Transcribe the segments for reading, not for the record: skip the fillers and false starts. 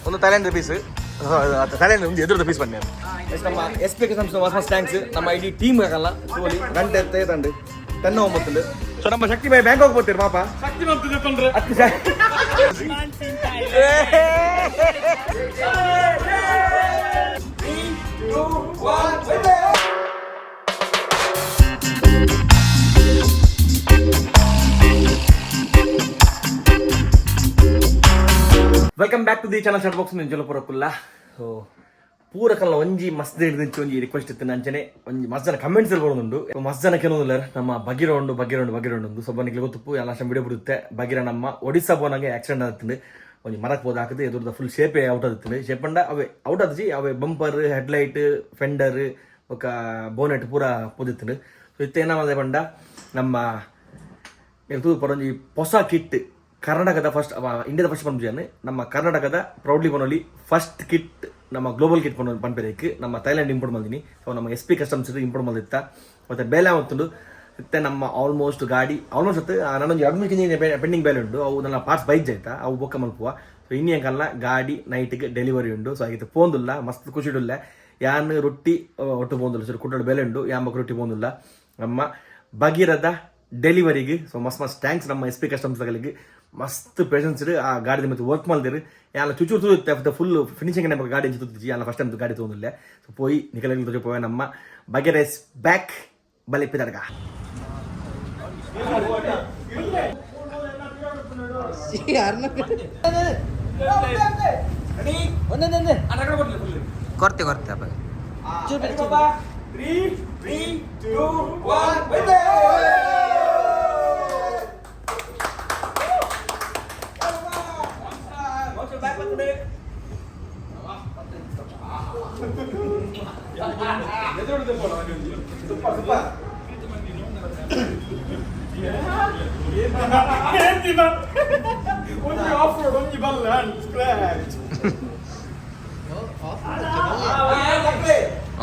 ಒಂದು Thailand piece Thailand ಒಂದು ಎದುರದ piece ಬನ್ನಿ ನಮ್ಮ SP ಮಸ್ತ್ ಥ್ಯಾಂಕ್ಸ್ ನಮ್ಮ ಇಡೀ ಟೀಮ್ ಆಗಲ್ಲ ತೋಲಿ ಗಂಟೆ ಎತ್ತ ತಂಡು 10:09 ಸೊ ನಮ್ಮ ಶಕ್ತಿ ಬಾಯಿ ಬ್ಯಾಂಕಾಕ್ ಹೋಗ್ತೀರಿ ಪಾಪ ಶಕ್ತಿ ಬಂತು welcome back to the channel short box ನಿಂಜಲ ಪೂರಕ್ಕುಲ್ಲ ಸೊ ಪೂರಕಲ್ಲ ಒಂಜಿ ಮಸ್ತ್ ಹಿಡಿದಿಂಚು ಒಂಜಿ ರಿಕ್ವೆಸ್ಟ್ ಇತ್ತು ಅಂಚನೆ ಒಂಜಿ ಮಸ್ತ್ ಜನ ಕಮೆಂಟ್ಸ್ ಅಲ್ಲಿ ಬರೋದುಂಡು ಮಸ್ತ್ ಜನ ಕೆಲವೊಂದಿಲ್ಲ ನಮ್ಮ ಬಗಿರ ಉಂಡು ಸೊ ಬನ್ನಿಗೆ ಗೊತ್ತು ಎಲ್ಲ ವಿಡಿಯೋ ಬಿಡುತ್ತೆ ಬಗಿರ ನಮ್ಮ ಒಡಿಸ್ಸಾ ಬೋನಾಗೆ ಆಕ್ಸಿಡೆಂಟ್ ಆಗುತ್ತದೆ ಒಂಜಿ ಮರಕ್ಕೆ ಹೋದ ಹಾಕಿದೆ ಎದುರದ ಫುಲ್ ಶೇಪೇ ಔಟ್ ಆಗುತ್ತದೆ ಶೇಪಂಡ ಅವೇ ಔಟ್ ಆದಿ ಅವೇ ಬಂಪರ್ ಹೆಡ್ಲೈಟ್ ಫೆಂಡರ್ ఒక ಬೋನೆಟ್ ಪೂರ ಪೋದಿತ್ತು ಸೊ ಇತ್ತೇನಾಮದೆ ಬಂಡ ನಮ್ಮ ಪರೊಂಜಿ ಹೊಸ ಕಿಟ್ ಕರ್ನಾಟಕದ ಫಸ್ಟ್ ಇಂಡಿಯಾದ ಫಸ್ಟ್ ಪಂಪಿಜನ್ ನಮ್ಮ ಕರ್ನಾಟಕದ ಪ್ರೌಡ್ಲಿ ಬನೋಲಿ ಫಸ್ಟ್ ಕಿಟ್ ನಮ್ಮ ಗ್ಲೋಬಲ್ ಕಿಟ್ ಪನ್ಪೇರಕ್ಕೆ ನಮ್ಮ ಥೈಲ್ಯಾಂಡ್ ಇಂಪೋರ್ಟ್ ಮಾಡಿದೀನಿ ಸೊ ನಮ್ಮ SP ಕಸ್ಟಮ್ಸ್ ಇಂಪೋರ್ಟ್ ಮಾಡಿತ್ತ ಮತ್ತೆ ಬೇಲೆ ಅವತ್ತುಂಡು ಮತ್ತೆ ನಮ್ಮ ಆಲ್ಮೋಸ್ಟ್ ಗಾಡಿ ಆಲ್ಮೋಸ್ಟ್ ನಾನೊಂದು 2 ಪೆಂಡಿಂಗ್ ಬೇಲೆ ಉಂಟು ಅವು ನನ್ನ ಪಾರ್ಟ್ಸ್ ಬೈಕ್ ಆಯ್ತಾ ಅವು ಬೊಕ್ಕ ಮಲ್ಪುವ ಸೊ ಇನ್ನೇಕಲ್ಲ ಗಾಡಿ ನೈಟ್ಗೆ ಡೆಲಿವರಿ ಉಂಟು ಸೊ ಆಗಿತ್ತು ಪೋಂದುಲ್ಲ ಮಸ್ತ್ ಖುಷಿ ಇಡುಲ್ಲ ಯಾನ್ ರೊಟ್ಟಿ ಒಟ್ಟು ಪೋಂದುಲ್ಲ ಸರ್ ಕುಟ್ಟಾಡು ಬೇಲೆ ಉಂಟು ಯಾಂಬಕ್ ರೊಟ್ಟಿ ಪೋಂದುಲ್ಲ ನಮ್ಮ ಭಗೀರದ ಡೆಲಿವರಿಗೆ ಸೊ ಮಸ್ತ್ ಥ್ಯಾಂಕ್ಸ್ ನಮ್ಮ SP ಕಸ್ಟಮ್ಸ್ಗಳಿಗೆ ಮಸ್ತ್ ಪೇಷನ್ಸ್ ಇಡು ಆ ಗಾಡಿ ಮತ್ತೆ ವರ್ಕ್ ಮಾಡಿದಿರು ಯಾಲ ಚುಚ್ಚು ಫುಲ್ ಫಿನಿಶಿಂಗ್ ನಮಗೆ ಗಾಡಿ ತುತ್ತಿಜಿ ಯಾಲ ಫಸ್ಟ್ ಟೈಮ್ ಗಾಡಿ ತೊಗೊಂಡಿಲ್ಲ ಸೊ ಪೋಯಿ ನಿಖಲ ತುಜಿ ಪೋಯ ನಮ್ಮ ಬಗೆರೆಸ್ ಬ್ಯಾಕ್ ಬಲಿಪಿದರ್ಗ ಕೊರ್ತೆ ಅಪ್ಪ 3 2 1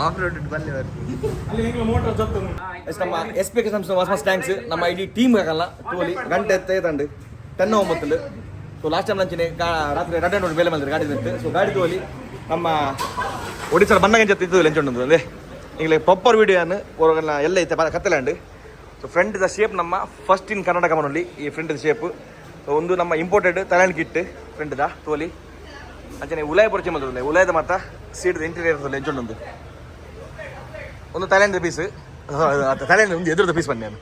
ಆಫ್ ರೋಡ್ ಬಲ್ಲಿ ನಮ್ಮ SP ಮಸ್ತ್ ಥ್ಯಾಂಕ್ಸ್ ನಮ್ಮ ಇಡೀ ಟೀಮ್ ಆಗಲ್ಲ ತೋಲಿ ಗಂಟೆ ಎತ್ತ ತಂಡು 10:09 ಸೊ ಲಾಸ್ಟ್ ಟೈಮ್ ಲಂಚಿನ ರಾತ್ರಿ 2 ಬೇಲೆ ಮಾಡಿದ್ರು ಗಾಡಿ ನಿಂತು ಸೊ ಗಾಡಿ ತೋಲಿ ನಮ್ಮ ಒಡಿಸ್ಸಾ ಬನ್ನಗಂಜ ಇದ್ದು ಲಂಚ್ ಉಂಟು ಅದೇ ಈಗ ಪ್ರಾಪರ್ ವಿಡಿಯೋನು ಎಲ್ಲ ಐತೆ ಕತ್ತಲ್ಯಾಂಡ್ ಸೊ ಫ್ರಂಟ್ ದ ಶೇಪ್ ನಮ್ಮ ಫಸ್ಟ್ ಇನ್ ಕರ್ನಾಟಕ ಮನಲ್ಲಿ ಈ ಫ್ರಂಟ್ ದ ಶೇಪ್ ಒಂದು ನಮ್ಮ imported Thailand kit front the ತೋಲಿ ಅಂಚನೆ ಉಲಾಯ ಪರಿಚಯ ಮಾಡಿದ್ರೆ ಉಲಾಯದ ಮಾತ್ರ ಸೀಟ್ ಇಂಟೀರಿಯರ್ ಲಂಚ್ ಉಂಟು ಒಂದು ಥೈಲ್ಯಾಂಡ್ ಪೀಸ್ ಥೈಲ್ಯಾಂಡ್ ಒಂದು ಎದುರದ ಪೀಸ್ ಬನ್ನಿ ನಾನು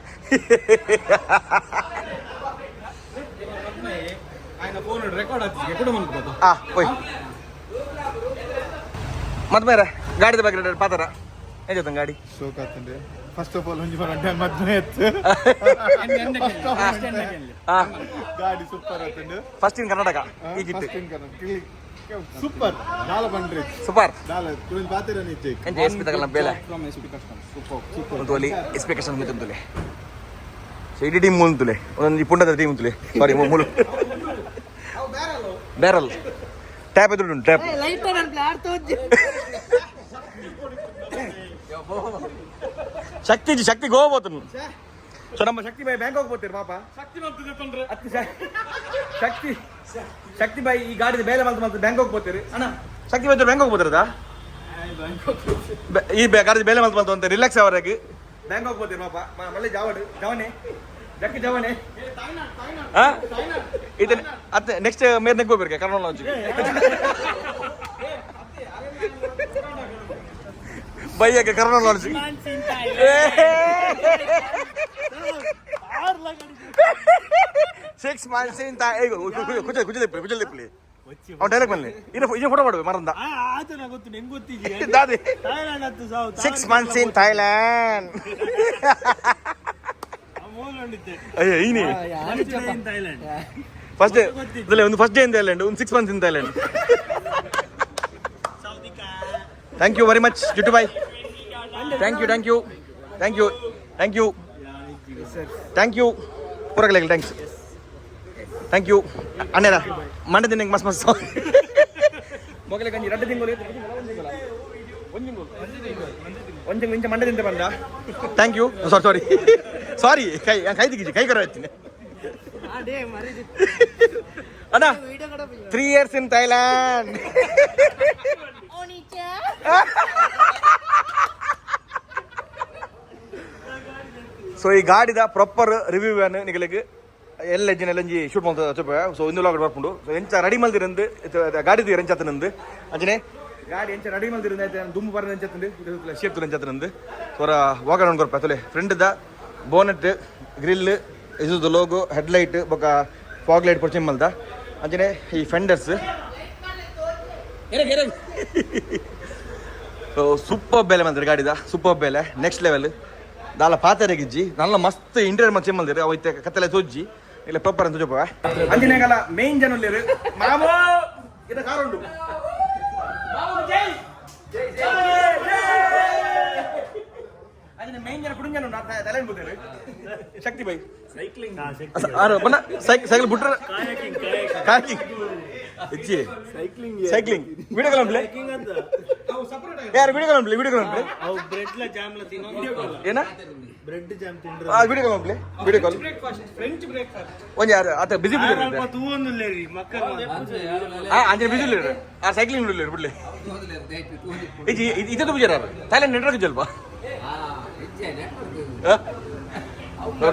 ಮತ್ತೆ ಬೇರೆ ಗಾಡಿದ ಬಗ್ಗೆ ಪಾತ್ರ ಏನ್ ಗಾಡಿ ಫಸ್ಟ್ ಆಫ್ ಆಲ್ ಒಂಜಿ ಗಂಟೆ ಮದ್ವೆ ಇತ್ತು ಗಾಡಿ ಸೂಪರ್ ಆತಂಡು ಫಸ್ಟ್ ಇನ್ ಕರ್ನಾಟಕ ಈ ಗಿಟ್ ಸೂಪರ್ ದಾಲ ಬಂಡ್ರಿ ಸೂಪರ್ ದಾಲ ತುಳಿನ್ ಪಾತಿರ ನಿಚ್ಚೆ ಎಂತ SP ತಗಲ್ಲ ಬೇಲೆ ಫ್ರಮ್ SP ಕಸ್ಟಮ್ ಸೂಪರ್ ತೋಲಿ SP ಕಸ್ಟಮ್ ಮಿತಂತುಲೆ ಸೊ ಇಡಿ ಟೀಮ್ ಮುಂತುಲೆ ಒಂದು ಪುಂಡದ ಟೀಮ್ ಮುಂತುಲೆ ಸಾರಿ ಮೂಲು ಬ್ಯಾರಲ್ ಟ್ಯಾಪ್ ಎದುರು ಟ್ಯಾಪ್ ಲೈಟರ್ ಅಂತ ಆಡ್ತೋಜಿ ಶಕ್ತಿ ಗೋಬೋತನು ಸೊ ನಮ್ಮ ಶಕ್ತಿ ಬಾಯಿ ಬ್ಯಾಂಕಾಕ್ ಹೋಗ್ತೀರಿ ಪಾಪ ಶಕ್ತಿ ಬಾಯಿ ಈ ಗಾಡಿ ಬೇಲೆ ಮಲ್ತು ಬ್ಯಾಂಕಾಕ್ ಹೋಗ್ತೀರಿ ಅಣ್ಣ ಶಕ್ತಿ ಬಾಯಿ ಬ್ಯಾಂಕಾಕ್ ಹೋಗ್ತಿರದ ಈ ಗಾಡಿ ಬೇಲೆ ಮಲ್ತು ಅಂತ ರಿಲ್ಯಾಕ್ಸ್ ಅವರಾಗಿ ಬ್ಯಾಂಕಾಕ್ ಹೋಗ್ತೀರಿ ಪಾಪ ಮళ్ళీ ಜವನೆ ಜಕ್ಕಿ ಜವನೆ ಇದು ಅತ್ತೆ ನೆಕ್ಸ್ಟ್ ಮೇರ್ನೆಗ್ ಹೋಗ್ಬೇಕು ಕರ್ನಾಟಕ ಲಾಂಚ್ ಭಯ್ಯಕ್ಕೆ ಕರ್ನಾಟಕ ಲಾಂಚ್ 6 months in ಕುಚಲಿಪ್ಪಲಿ ಅವ್ನು ಡೈರೆಕ್ಟ್ ಬನ್ನಿ ಇದು ಫೋಟೋ ಮಾಡುವೆ ಮರಂದ 6 months in Thailand ಅಯ್ಯ ಈನಿ ಫಸ್ಟ್ ಡೇ ಇದರಲ್ಲಿ ಒಂದು ಫಸ್ಟ್ ಡೇ ಇನ್ ಥೈಲ್ಯಾಂಡ್ ಒಂದು 6 months in Thailand thank you very much ಜುಟ್ಟು ಬಾಯ್ ಥ್ಯಾಂಕ್ ಯು ಪೂರಕಲೆ ಥ್ಯಾಂಕ್ ಯು ಅಣ್ಣರ ಮಂಡೆ ತಿನ್ನಂಗೆ ಮಸ್ತ್ ಮೊಗಲೆ ಗಂಜಿ 2 ತಿಂಗಳು ಒಂದು ಇಂಚ ಮಂಡೆ ತಿಂತ ಬಂದ ಥ್ಯಾಂಕ್ ಯು ಸಾರಿ ಕೈ ತೆಗಿಸಿ ಕೈ ಕರ ಎತ್ತೀನಿ ಅಣ್ಣ 3 years in Thailand. ಸೊ ಈ ಗಾಡಿದ ಪ್ರಾಪರ್ ರಿವ್ಯೂ ಏನು ನಿಗಲಿಗೆ ಎಲ್ಲ ಹೆಜ್ಜೆನೆಲ್ಲಂಜಿ ಶೂಟ್ ಮಾಡ್ತಾ ಚೊಪ್ಪ ಸೊ ಇಂದು ಲಾಗ್ ಬರ್ಕೊಂಡು ಸೊ ಎಂಚ ರೆಡಿ ಮಲ್ದಿರಂದು ಗಾಡಿದು ಎಂಚತ್ತನಂದು ಅಂಜನೆ ಗಾಡಿ ಎಂಚ ರೆಡಿ ಮಲ್ದಿರಂದು ಆಯ್ತು ದುಂಬು ಬರ ಎಂಚತ್ತಂದು ಶೇಪ್ ತುಲ ಎಂಚತ್ತನಂದು ಸೋರ ವಾಗಡ್ ಅನ್ಕೊರ್ಪ ತೊಲೆ ಫ್ರಂಟ್ದ ಬೋನೆಟ್ ಗ್ರಿಲ್ ಇದು ಲೋಗೋ ಹೆಡ್ಲೈಟ್ ಬೊಕ್ಕ ಫಾಗ್ ಲೈಟ್ ಪರ್ಚೇಸ್ ಮಲ್ದ ಅಂಜನೆ ಈ ಫೆಂಡರ್ಸ್ ಸೊ ಸೂಪರ್ ಬೆಲೆ ಮಂದಿರ ಗಾಡಿದ ಸೂಪರ್ ಬೆಲೆ ನೆಕ್ಸ್ಟ್ ಲೆವೆಲ್ ದಾಲ ಪಾತೆರೆಗಿಜ್ಜಿ ನಲ್ಲ ಮಸ್ತ್ ಇಂಟೀರಿಯರ್ ಮಚ್ಚೆ ಮಂದಿರ ಅವೈತೆ ಕತ್ತಲೆ ತೋಜ್ಜಿ ಇಲ್ಲ ಪ್ರಾಪರ್ ಅಂತ ಜೋಪ ಅಂಜನೆಗಲ ಮೇನ್ ಜನ ಮಾಮೋ ಇದ ಕಾರ್ ಉಂಟು ಅಂಜನೆ ಮೇನ್ ಜನ ಕುಡುಂಜ ತಲೆ ಬುದ್ಧರು ಶಕ್ತಿ ಬೈ ಸೈಕ್ಲಿಂಗ್ ಬನ್ನ ಸೈಕಲ್ ಬಿಟ್ರ ಕಾಕಿಂಗ್ ಇಚ್ಚಿ ಸೈಕ್ಲಿಂಗ್ ವಿಡಿಯೋ ಕಾಲ್ ಪ್ಲೇ ಯಾರು ವಿಡಿಯೋ ಕಾಲ್ ಪ್ಲೇ ಅವು ಬ್ರೆಡ್ ಲ ಜಾಮ್ ಲ ತಿನ್ನೋ ಏನ ಬ್ರೆಡ್ ಜಾಮ್ ತಿಂಡ್ರ video call play video call French breakfast ಒಂಜಿ ಯಾರು ಆತ ಬಿಸಿ ಅಲ್ಪ ತೂವೊಂದು ಲೇರಿ ಮಕ್ಕಳ ಅಂಜನೆ ಬಿಸಿ ಇಲ್ಲೇರು ಆ ಸೈಕ್ಲಿಂಗ್ ಇಲ್ಲೇರು ಬಿಡ್ಲೆ ಇಜಿ ಇದ ಬುಜಾರ ಥೈಲ್ಯಾಂಡ್ ನೆಟ್ವರ್ಕ್ ಜಲ್ಪ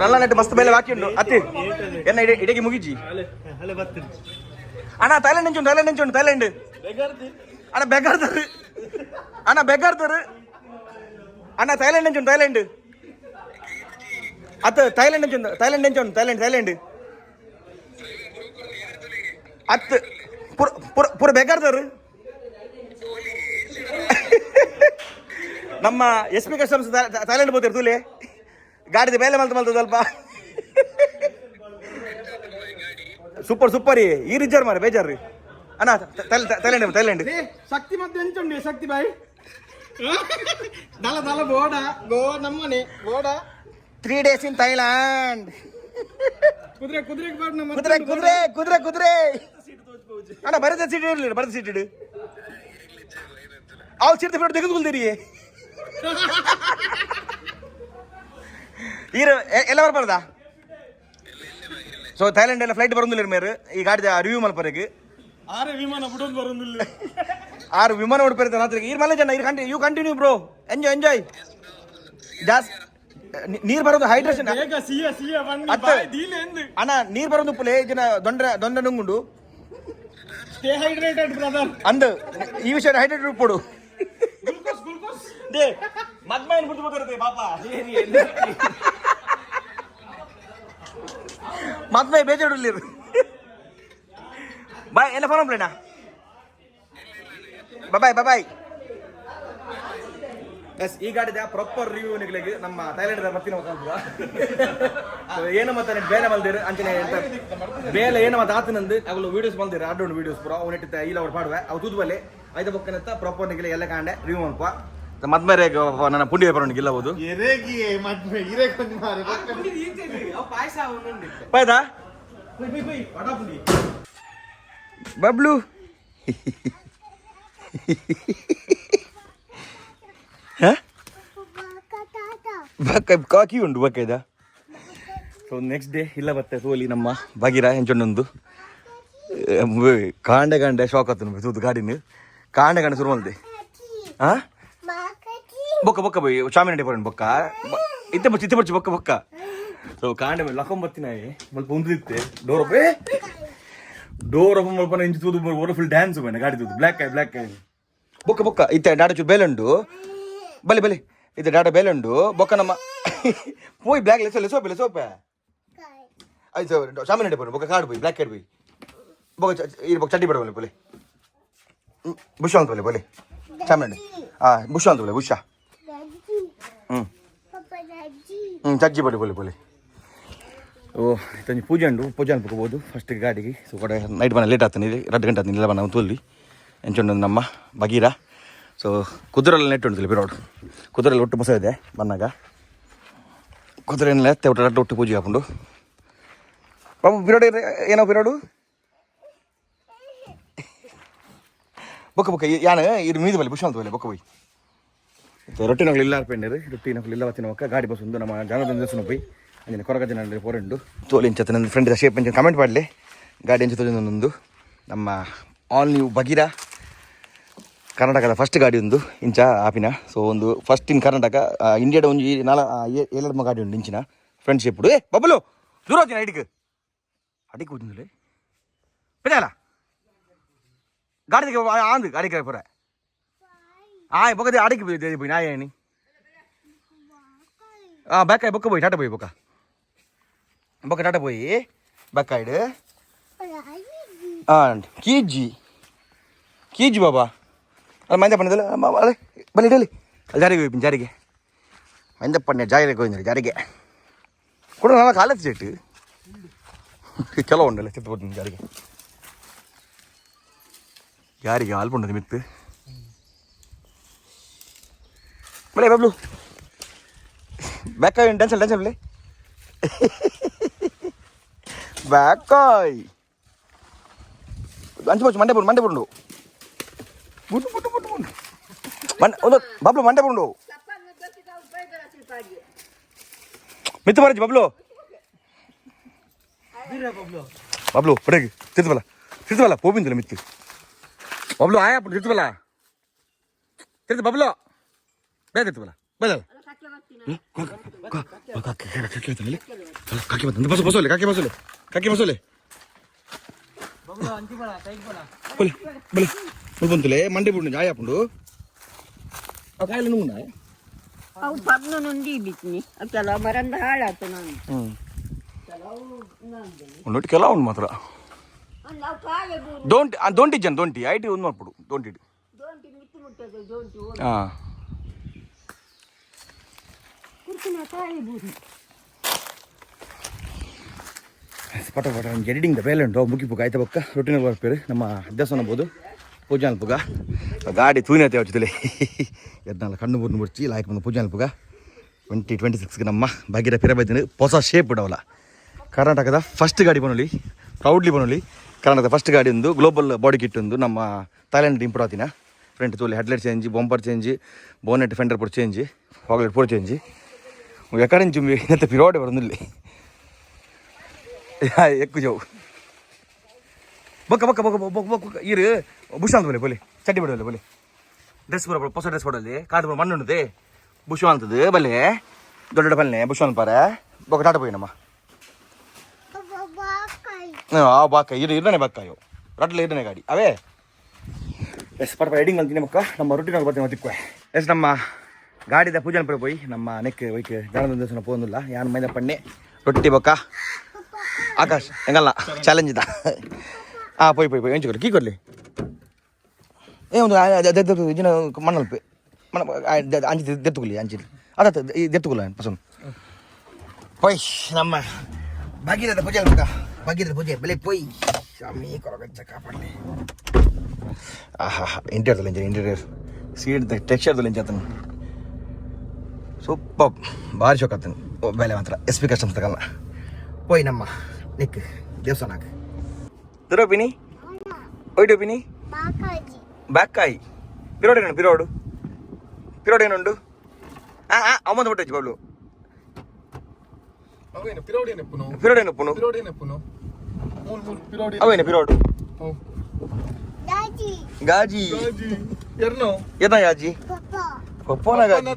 ನಲ್ಲ ನೆಟ್ ಮಸ್ತ್ ಬೆಲೆ ಬಾಕಿ ಉಂಟು ಅತ್ತಿ ಎನ್ನ ಇಡಗಿ ಮುಗಿಜಿ ಹಳೆ ಬರ್ತೀನಿ ಅಣ್ಣ ಥೈಲ್ಯಾಂಡ್ ನೆಂಚುಂಡು ಥೈಲ್ಯಾಂಡ್ ಅಣ್ಣ ಬೆಗಾರ್ದರು ಅಣ್ಣ ಥೈಲ್ಯಾಂಡ್ ನೆಂಚುಂಡು ಥೈಲ್ಯಾಂಡ್ ಅತ್ತ ಥೈಲ್ಯಾಂಡ್ ನೆಂಚುಂಡು ಥೈಲ್ಯಾಂಡ್ ಅತ್ತ ಪೂರ ಬೆಗಾರ್ದರು ನಮ್ಮ SP ಕಸ್ಟಮ್ಸ್ ಥೈಲ್ಯಾಂಡ್ ಬೋತಿರು ತೂಲೆ ಗಾಡಿದ ಬೇಲೆ ಮಲ್ತು ಸ್ವಲ್ಪ ಸೂಪರ್ ಈ ರಿಜರ್ ಮಾರ ಬೇಜಾರ್ರಿ ಅಣ್ಣ ಥೈಲ್ಯಾಂಡ್ ಶಕ್ತಿ ಮತ್ತೆ ಎಂಚುಂಡಿ ಶಕ್ತಿ ಬಾಯ್ ದಲ ಬೋಡ ಗೋ ನಮ್ಮನೆ ಬೋಡ 3 days in Thailand. ಕುದುರೆ ಬಾಡ್ ನಮ್ಮ ಕುದುರೆ ಅಣ್ಣ ಬರದ ಸೀಟ್ ಇಡು ಅವ್ ಸೀಟ್ ಬಿಟ್ಟು ತೆಗೆದುಕೊಳ್ತೀರಿ ಈರು ಎಲ್ಲ ಬರ್ಬಾರ್ದ ಸೊ ಥೈಲ್ಯಾಂಡ್ ಎಲ್ಲ ಫ್ಲೈಟ್ ಬರೋದಿಲ್ಲ ಮೇರು ಈ ಗಾಡಿದ ರಿವ್ಯೂ ಮಲ್ಪರೆಗೆ ಆರೆ ವಿಮಾನ ಬಿಡೋದು ಬರೋದಿಲ್ಲ 6 ವಿಮಾನ ಹೊಡ್ಪೇರಿತ ನಾತ್ರಿಗೆ ಈರ್ ಮಲೆ ಜನ ಯು ಕಂಟಿನ್ಯೂ ಬ್ರೋ ಎಂಜಾಯ್ ಜಾಸ್ತಿ ನೀರ್ ಬರೋದು ಹೈಡ್ರೇಷನ್ ಅಣ್ಣ ನೀರ್ ಬರೋದು ಪುಲೆ ಜನ ದೊಂಡ ನುಂಗುಂಡು ಸ್ಟೇ ಹೈಡ್ರೇಟೆಡ್ ಬ್ರದರ್ ಅಂದ್ ಈ ವಿಷಯ ಹೈಡ್ರೇಟೆಡ್ ಕೊಡು ದೇ ಮದ್ಮೇನ್ ಬಿಟ್ಟು ಬರುತ್ತೆ ಪಾಪ ಮದ್ಮೆ ಬೇಜಾಡುಲ್ಲಿರು ಬಾಯ್ ಎಲ್ಲ ಫೋನ್ ಪ್ಲೇನಾ ಬಾಯ್ ಎಸ್ ಈ ಗಾಡಿದ ಪ್ರಾಪರ್ ರಿವ್ಯೂ ನಿಗಳಿಗೆ ನಮ್ಮ ಥೈಲ್ಯಾಂಡ್ ಬರ್ತೀನಿ ಏನು ಮತ್ತೆ ಬೇಲೆ ಮಲ್ದಿರು ಅಂಚನೆ ಬೇಲೆ ಏನು ಮತ್ತೆ ಆತನಂದು ಅವು ವೀಡಿಯೋಸ್ ಮಲ್ದಿರು ಅಡ್ಡೊಂದು ವೀಡಿಯೋಸ್ ಪುರ ಅವನಿಟ್ಟು ಇಲ್ಲ ಅವ್ರು ಪಾಡುವೆ ಅವು ತೂದ್ಬಲ್ಲೆ ಐದು ಬೊಕ್ಕನತ್ತ ಪ್ರಾಪರ್ ನಿಗಲಿ ಎಲ್ಲ ಕಾಂಡೆ ರಿವ್ಯೂ ಮಲ್ಪ ಮದ್ಮೇರೆ ನನ್ನ ಪುಂಡಿ ವ್ಯಾಪಾರ ಗೆಲ್ಲಬಹುದು ಪಾಯ್ದಾ ಬಬ್ಲು ಕಾಕಿ ಉಂಟು ಬಕ್ಕೈದ ಸೊ ನೆಕ್ಸ್ಟ್ ಡೇ ಇಲ್ಲ ಬತ್ತೆ ಸೋಲಿ ನಮ್ಮ ಬಗಿರ ಹೆಂಚೊಂದೊಂದು ಕಾಂಡೆ ಶಾಕ್ ಆತನು ತೂದು ಗಾಡಿನ ಕಾಂಡೆ ಶುರು ಮಲ್ದೆ ಹಾ ಬೊಕ್ಕ ಬೈ ಶಾಮಿನ ಪೋಣ ಬೊಕ್ಕ ಇತ್ತೆ ಬರ್ಚಿ ಬೊಕ್ಕ ಸೊ ಕಾಂಡೆ ಮೇಲೆ ಲಕೊಂಬತ್ತಿನಾಯಿ ಮಲ್ಪ ಉಂದಿತ್ತೆ ಡೋರ್ ಓಪನ್ ಮಲ್ಪನ ಇಂಚು ತೂದು ಓರ ಫುಲ್ ಡ್ಯಾನ್ಸ್ ಬೇನೆ ಗಾಡಿ ತೂದು ಬ್ಲ್ಯಾಕ್ ಐ ಬೊಕ್ಕ ಇತ್ತೆ ಡಾಡ ಚೂರು ಬೇಲುಂಡು ಬಲೆ ಇದು ಡಾಡ ಬೇಲುಂಡು ಬೊಕ್ಕ ನಮ್ಮ ಪೋಯ್ ಬ್ಲ್ಯಾಕ್ ಲೆಸೋಪೆ ಆಯ್ತು ಶಾಮಿನ ಪೋಣ ಬೊಕ್ಕ ಕಾಡು ಬೈ ಬ್ಲ್ಯಾಕ್ ಕಾಡು ಬೈ ಬೊಕ್ಕ ಚಡ್ಡಿ ಬಡ ಬೋಲೆ ಬುಷ ಅಂತ ಬೋಲೆ ಶಾಮಿನ ಬುಷ ಅಂತ ಬುಷ ಚಜ್ಜಿ ಬೋಲೆ ಓ ತಂಜಿ ಪೂಜೆ ಅನ್ಕೋಬೋದು ಫಸ್ಟ್ ಗಾಡಿಗೆ ಸೊ ಕಡೆ ನೈಟ್ ಬನ್ನ ಲೇಟ್ ಆಗ್ತಾನೆ 2 ಗಂಟೆ ಆಗ್ತಾನೆ ಇಲ್ಲ ಬನ್ನ ತೋಲ್ಲಿ ಎಂಚೊಂಡು ನಮ್ಮ ಬಗೀರ ಸೊ ಕುದುರೆಲ್ಲ ನೆಟ್ ಉಂಟು ಬಿರೋಡು ಕುದುರೆಲ್ಲ ಒಟ್ಟು ಮೊಸ ಇದೆ ಬಂದಾಗ ಕುದುರೆಲ್ಲ ಎತ್ತೆ ಒಟ್ಟು ಪೂಜೆ ಹಾಕೊಂಡು ಬಾಬು ಬಿರೋಡು ಏನೋ ಬಿರೋಡು ಬೊಕ್ಕ ಯಾನ ಇದು ಮೀದು ಬಲ್ಲಿ ಬುಷ ಅಂತ ಬಲ್ಲಿ ಬೊಕ್ಕ ಬೈ ರೊಟ್ಟಿನಗಳು ಇಲ್ಲ ಅರ್ಪೆಂಡರು ರೊಟ್ಟಿನಗಳು ಇಲ್ಲ ವತ್ತಿನ ಒಕ್ಕ ಗಾಡಿ ಬಸ್ ಒಂದು ನಮ್ಮ ಜನದ ದಿವಸ ಪೈ ಅಂಜನೆ ಕೊರಗ ಜನ ಪೋರೆಂಡು ತೋಲಿ ಇಂಚತ್ತ ನನ್ನ ಫ್ರೆಂಡ್ ಶೇಪ್ ಅಂಚನೆ ಕಮೆಂಟ್ ಮಾಡಲಿ ಗಾಡಿ ಎಂಚ ತೋಜೊಂದೊಂದು ನಮ್ಮ ಆಲ್ ನ್ಯೂ ಬಗೀರಾ ಕರ್ನಾಟಕದ ಫಸ್ಟ್ ಗಾಡಿ ಒಂದು ಇಂಚ ಆಪಿನ. ಸೊ ಒಂದು ಫಸ್ಟ್ ಇನ್ ಕರ್ನಾಟಕ ಇಂಡಿಯಾದ ಒಂದು 4 ಗಾಡಿ ಉಂಟು ಇಂಚಿನ ಫ್ರೆಂಡ್ಶಿಪ್. ಬಬ್ಬಲು ದೂರ ಹೋಗ್ತೀನಿ ಅಡಿಗೆ ಹೋಗ್ತಿಂದಿಲ್ಲ ಬಿಡಲ್ಲ ಗಾಡಿ ಆಂದು ಅಡಿಗೆ ಪುರ ಬೊಕ್ಕದೆ ಅಡಿಗೆ పోయి నాయని బెక్కాయ బొక్క పోయి టాటా పోయి బొక్క టాటా పోయి బెక్కాయడు కీజీ బాబా అది మైంద పండుగ అదే బలి ఇడాలి అది జాರಿಗೆ జాರಿಗೆ మైంద పండుగ జాರಿಗೆ పోయింది జాರಿಗೆ కూడా నా కాలేజ్ చెట్టు ಕೆಲವು ಉಂಡಲ್ಲ ಚಿತ್ತಪುರ ಜಾರಿಗೆ ಅಲ್ಪ ಉಂಟದು ಮಿತ್ತು ಬಲೆ ಬಬ್ಲು ಬ್ಯಾಕಾಯ್ ಟೆನ್ಷನ್ ಬಲೆ ಬ್ಯಾಕಾಯ್ ಅಂಚು ಮಂಡೆ ಪುಂಡು ಬುಟ್ಟು ಒಂದು ಬಬ್ಲು ಮಂಡೆ ಪುಂಡು ಮಿತ್ತು ಬರಜಿ ಬಬ್ಲು ಪಡೆಗೆ ತಿರ್ತಬಲ್ಲ ಪೋಬಿಂದಿಲ್ಲ ಮಿತ್ತು ಬಬ್ಲು ಆಯಾ ತಿರ್ತಬಲ್ಲ ಬಬ್ಲು ಬೇಗ ತಿರ್ತಬಲ್ಲ ಬೇದಲ್ಲ ಕಾಕಿ ಬಸೋಲೆ ಬಂತುಲೆ ಮಂಡೆ ಪುಂಡು ಆಯಾ ಪುಂಡು ಕಾಯಿಲೆ ನುಂಗುನ ಅವು ಪಬ್ನು ನುಂಡಿ ಬಿತ್ನಿ ಕೆಲವು ಬರಂದ ಹಾಳಾತು ನಾನು ಉಂಡು ಕೆಲವು ಉಂಡು ಮಾತ್ರ ದೊಂಟಿ ಜನ ದೊಂಟಿ ಐಟಿ ಒಂದು ಮಾಡ್ಬಿಡು ದೊಂಟಿ ಹಾಂ ಪಟ ಎಡಿಟಿಂಗ್ ಬೇಲೆ ಉಂಟು ಮುಗಿ ಪುಗ ಆಯ್ತಾ ಬೊಕ್ಕ ರೊಟ್ಟಿನ ಬರ್ಪೇರು ನಮ್ಮ ದೇವಸ್ಥಾನ ಬೋದು ಪೂಜಾನ ಪುಗ ಗಾಡಿ ತೂಯಿನತೆ ಹಚ್ಚುತ್ತಲೇ ಎದ್ನಾಲ ಕಣ್ಣು ಬೂರ್ನು ಬಿಡ್ಚಿ ಲಾಯ್ಕ್ ಬಂದು ಪೂಜಾನ ಪುಗ 2026ಗೆ ನಮ್ಮ ಭಾಗ್ಯರ ಪಿರಬೈದಿನ ಹೊಸ ಶೇಪ್ ಇಡವಲ್ಲ ಕರ್ನಾಟಕದ ಫಸ್ಟ್ ಗಾಡಿ ಬನ್ನೋಲಿ ಪ್ರೌಡ್ಲಿ ಬನ್ನೋಲಿ ಕರ್ನಾಟಕದ ಫಸ್ಟ್ ಗಾಡಿ ಒಂದು ಗ್ಲೋಬಲ್ ಬಾಡಿ ಕಿಟ್ ಒಂದು ನಮ್ಮ ಥೈಲ್ಯಾಂಡ್ ಇಂಪ್ರೂವ್ ಆತಿನ ಫ್ರಂಟ್ ತೋಲಿ headlight change bumper change bonnet fender ಪೂರ ಚೇಂಜ್ ಫಾಗ್ಲೈಟ್ ಪೂರ ಚೇಂಜ್ ಎಕಡೆಂಚು ಇನ್ನಂತ ಪಿರೋಡೆ ಬರೋದಿಲ್ಲ ఎక్కువ జావు బొక్క ఈరు బుషాంత బోలే బోలే చడ్డి పడవలే బోలే డ్రెస్ కూడా పొస డ్రెస్ పడాలి కాదు మಣ್ಣు ఉన్నది బుషాంతది బలే దొడ్డ పల్లె బుషాంత పార బొక్క టాట పోయినమ్మా ಬಾಕ ಇರನೇ ಬಾಕಾಯೋ ರಟ್ಲ ಇರನೇ ಗಾಡಿ ಅವೇ ಎಸ್ ಪಟ ರೈಡಿಂಗ್ ಅಂತೀನಿ ಮಕ್ಕ ನಮ್ಮ ರೊಟ್ಟಿನಾಗ ಬರ್ತೀವಿ ಮತ್ತಿಕ್ವೆ ಎಸ್ ನಮ್ಮ ಗಾಡಿದ ಪೂಜಾನ ಪರ ಹೋಗಿ ನಮ್ಮ ನೆಕ್ ವೈಕ್ ದಾನದ ದೇವಸ್ಥಾನ ಪೋಂದಿಲ್ಲ ಯಾನ್ ಮೈದ ಪಣ್ಣೆ ರೊಟ್ಟಿ ಬೊಕ್ಕ ಆಕಾಶ್ ಹೆಂಗಲ್ಲ ಚಾಲೆಂಜ್ ಇದ್ದ ಪೋಯ್ ಎಂಚು ಕೀ ಕೊಡ್ಲಿ ಒಂದು ಇದಿನ ಮಣ್ಣಲ್ಪ ಅಂಚಿ ದೆತ್ತುಗುಲಿ ಅಂಚಿ ಅದ ದೆತ್ತುಗುಲ ಪಸಂದ್ ಪೊಯ್ ನಮ್ಮ ಭಾಗೀರದ ಪೂಜೆ ಅಲ್ಬೇಕ ಭಾಗೀರದ ಪೂಜೆ ಬೆಲೆ ಪೊಯ್ ಸ್ವಾಮಿ ಕೊರಗಚ್ಚ ಕಾಪಾಡಲಿ ಇಂಟೀರಿಯರ್ ಇಂಟೀರಿಯರ್ ಸೀಟ್ ಟೆಕ್ಸ್ಚರ್ದಲ್ಲಿ ಎಂಚಾತನು ಸೂಪರ್ ಭಾರಿ ಶೋಕ್ ಆತನು ಬೆಲೆ ಮಾತ್ರ SP ಕಸ್ಟಮ್ಸ್ ತಗಲ್ಲ పోయి నమ్మ నీకు దేవస్థానాకు దూర పిని ఓయిటో పిని బ్యాక్కాయి పిరోడేనండి పిరోడేనుండు అమ్మంత పట్టచ్చు బాబులు పిరోడేనొప్పును అవేనా పిరోడు గాజీ ఎన్నా గాజీ పప్పోనా గాజీ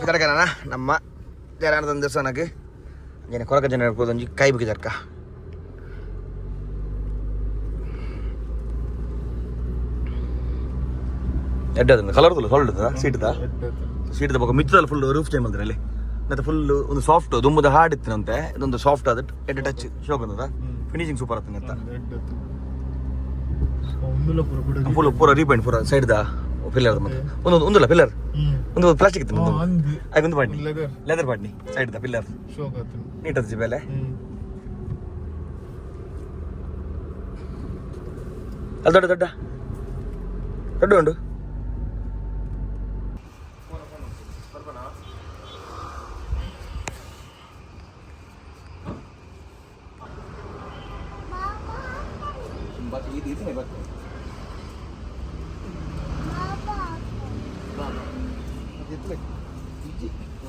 ಜರಕನ ನಮ್ಮ ಜರಾನದ ದೇವಸ್ಥಾನಕ್ಕೆ ಏನು ಕೊರಕ ಜನ ಇರ್ಬೋದು ಕೈ ಬಿಗಿ ಜರ್ಕ ಎಡ್ಡದ ಕಲರ್ದಲ್ಲ ಸೊಳ್ಳುದ ಸೀಟದ ಪಕ್ಕ ಮಿತ್ತದಲ್ಲಿ ಫುಲ್ ರೂಫ್ ಟೈಮ್ ಅಲ್ಲಿ ಮತ್ತೆ ಫುಲ್ ಒಂದು ಸಾಫ್ಟ್ ದುಂಬದ ಹಾರ್ಡ್ ಇತ್ತಿನಂತೆ ಇದೊಂದು ಸಾಫ್ಟ್ ಆದ ಎಡ್ ಟಚ್ ಶೋಕ್ ಅಂತದ ಫಿನಿಶಿಂಗ್ ಸೂಪರ್ ಆಗ್ತದೆ ಅಂತ ಫುಲ್ ಪೂರ ರೀಪೇಂಟ್ ಪೂರ ಸೈಡ್ ದ ಪಿಲ್ಲರ್ ಒಂದು ಒಂದಲ್ಲ ಪಿಲ್ಲರ್ ಒಂದು ಪ್ಲಾಸ್ಟಿಕ್ ಇತ್ತು ಒಂದು ಪಾಟ್ನಿ ಲೆದರ್ ಪಾಟ್ನಿ ಸೈಡ್ ದ ಪಿಲ್ಲರ್ ನೀಟ್ ಅದು ಬೆಲೆ ಅಲ್ಲಿ ದೊಡ್ಡ ದೊಡ್ಡ ದೊಡ್ಡ ಉಂಟು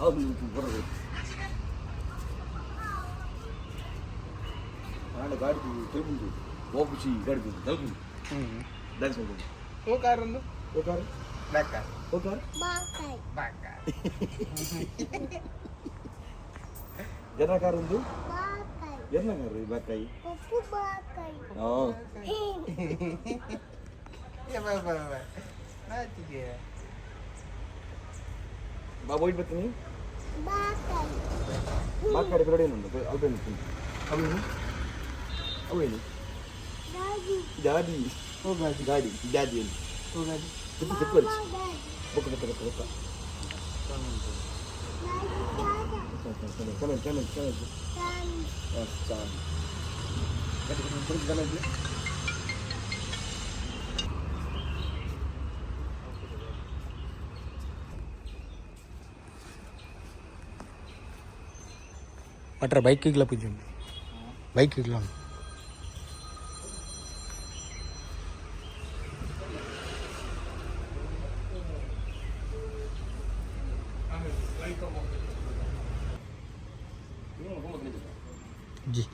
ಬರೋದು ನಾಳೆ ಗಾಡಿ ತಲುಪುಂಟು ಓಪುಚಿ ಗಾಡಿ ತಲುಪುಂಟು ಡ್ಯಾನ್ಸ್ ಮಾಡ್ಕೊಂಡು ಓ ಕಾರೊಂದು ಓ ಕಾರು ಬ್ಯಾಕ್ ಕಾರ್ ಓ ಕಾರು ಬ್ಯಾಕ್ ಕಾರ್ ಜನ ಕಾರೊಂದು ಎನ್ನ ಕಾರು ಬಾಕಾಯಿ ಹಾಂ ಬಾಬು ಹೋಗಿ ಬರ್ತೀನಿ ಬಾಕಾರಿ ಬಿಡೋಡಿ ಏನುಂಟು ಅವೇನು ಅವೇನು ಅವೇನು ಗಾಡಿ ಗಾಡಿ ಗಾಡಿ ಏನು చెప్పు చెప్పు బొక్క బొక్క బొక్క బొక్క కమెంట్ కమెంట్ కమెంట్ చాలు కమెంట్ ಅಟ್ರ ಬೈಕ್ ಇಗ್ಲ ಪೂಜೆ ಬೈಕ್ ಇಗ್ಲ जी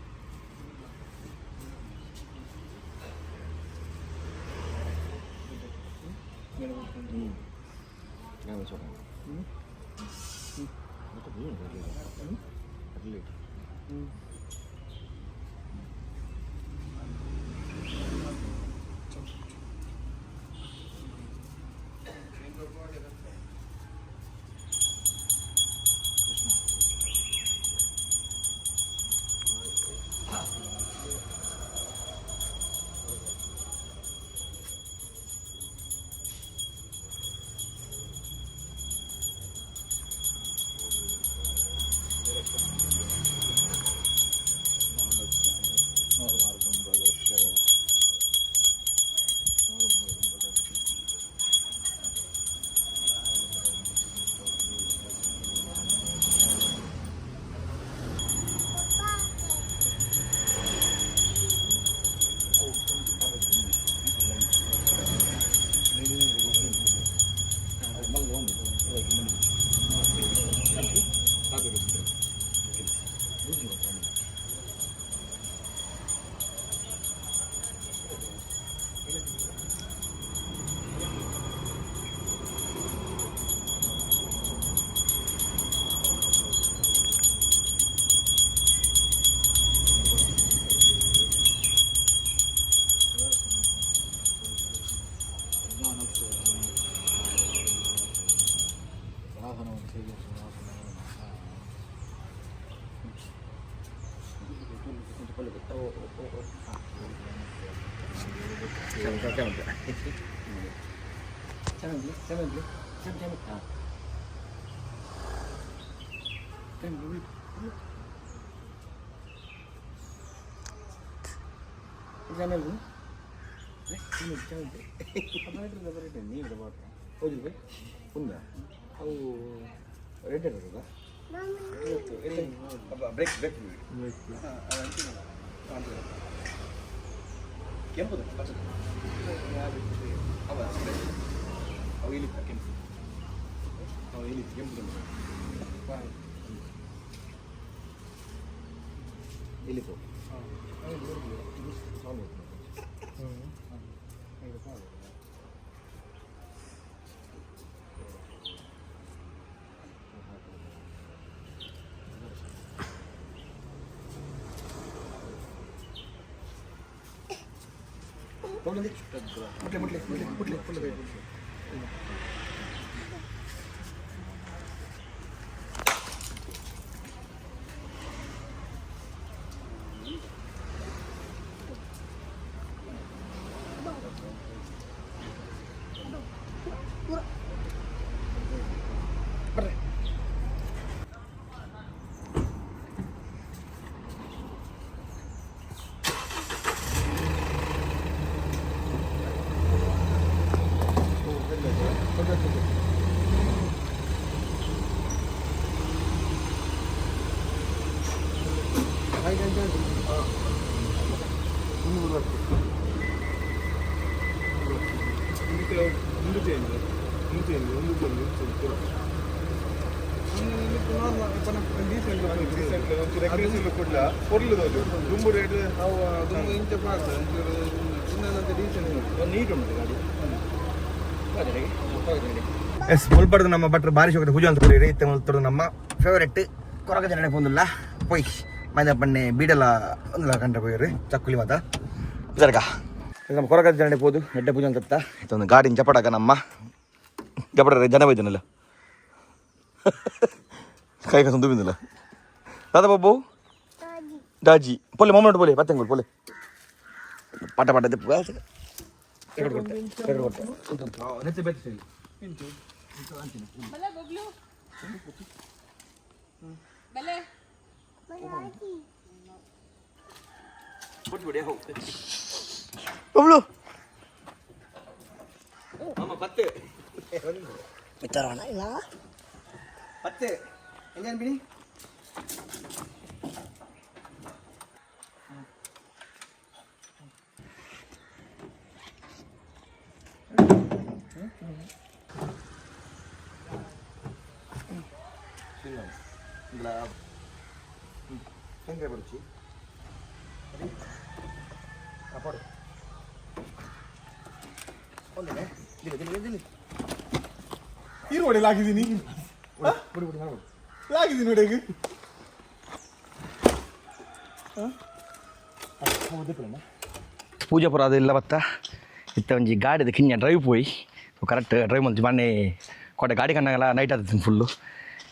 ఉందా అవు రెడ్ కదా బ్రేక్ బ్రేక్ ಕೆಂಪುದ ಪಚ್ಚದ ಅವು ಇಲ್ಲಿ ಕೆಂಪು ಅವು ಇಲ್ಲಿ ಕೆಂಪು ಇಲ್ಲಿ ಪೋ ಮುಟ್ಲೆ ముందు చేయండి ದುಂಬು ರೇಟ್ ನೀಟ್ ಉಂಟು ಗಾಡಿ ಎಸ್ ಮುಲ್ಪಡ್ದು ನಮ್ಮ ಭಟ್ರು ಭಾರಿ ಶೋಕದ ಪೂಜೆ ಅಂತ ಕೊಡಿರಿ ಇತ್ತೆ ಮುಲ್ಪಡ್ದು ನಮ್ಮ ಫೇವರೆಟ್ ಕೊರಗ ಜನನೆ ಪೋಂದಿಲ್ಲ ಪೊಯ್ ಮೈದ ಪಣ್ಣೆ ಬೀಡಲ ಒಂದಿಲ್ಲ ಕಂಡ್ರೆ ಪೋಯ್ರಿ ಚಕ್ಕುಲಿ ಮಾತ ಜರ್ಗ ನಮ್ಮ ಕೊರಗ ಜನನೆ ಪೋದು ಎಡ್ಡೆ ಪೂಜೆ ಅಂತ ಇತ್ತೊಂದು ಗಾಡಿನ ಚಪಡಕ ನಮ್ಮ ಗಪಡ ಜನ ಬೈದನಲ್ಲ ಕೈ ಕಸಂದು ಬಿಂದಿಲ್ಲ ದಾದಾ ಬಾಬು ದಾಜಿ ಪೊಲೆ ಮೊಮ್ಮನೋಡು ಪೊಲೆ ಪತ್ತಂಗೋಳು ಪೊಲೆ ಪಾಠ ಪಾಠ ಪತ್ತೆ ಎಂಜಾನ್ ಬಿಡಿ ಹೆಂಗೆ ಬರುಚಿ ಕಾಪಾಡು ಒಂದೇ ನೀರು ಹೊಡೆ ಲಾಗಿದ್ದೀನಿ ಲಾಗಿದ್ದೀನಿ ಹೊಡೆಗೆ ಪೂಜಾಪುರ ಅದೆಲ್ಲ ಬತ್ತ ಇತ್ತ ಒಂಜಿ ಗಾಡಿದ ಕಿಂಜ ಡ್ರೈವ್ ಪೋಯಿ ಕರೆಕ್ಟ್ ಡ್ರೈವ್ ಮಂచి ಮೊನ್ನೆ ಕೊಟ್ಟೆ ಗಾಡಿ ಕಣ್ಣಾಗಲ್ಲ ನೈಟ್ ಆದത്തിന് ಫುಲ್ಲು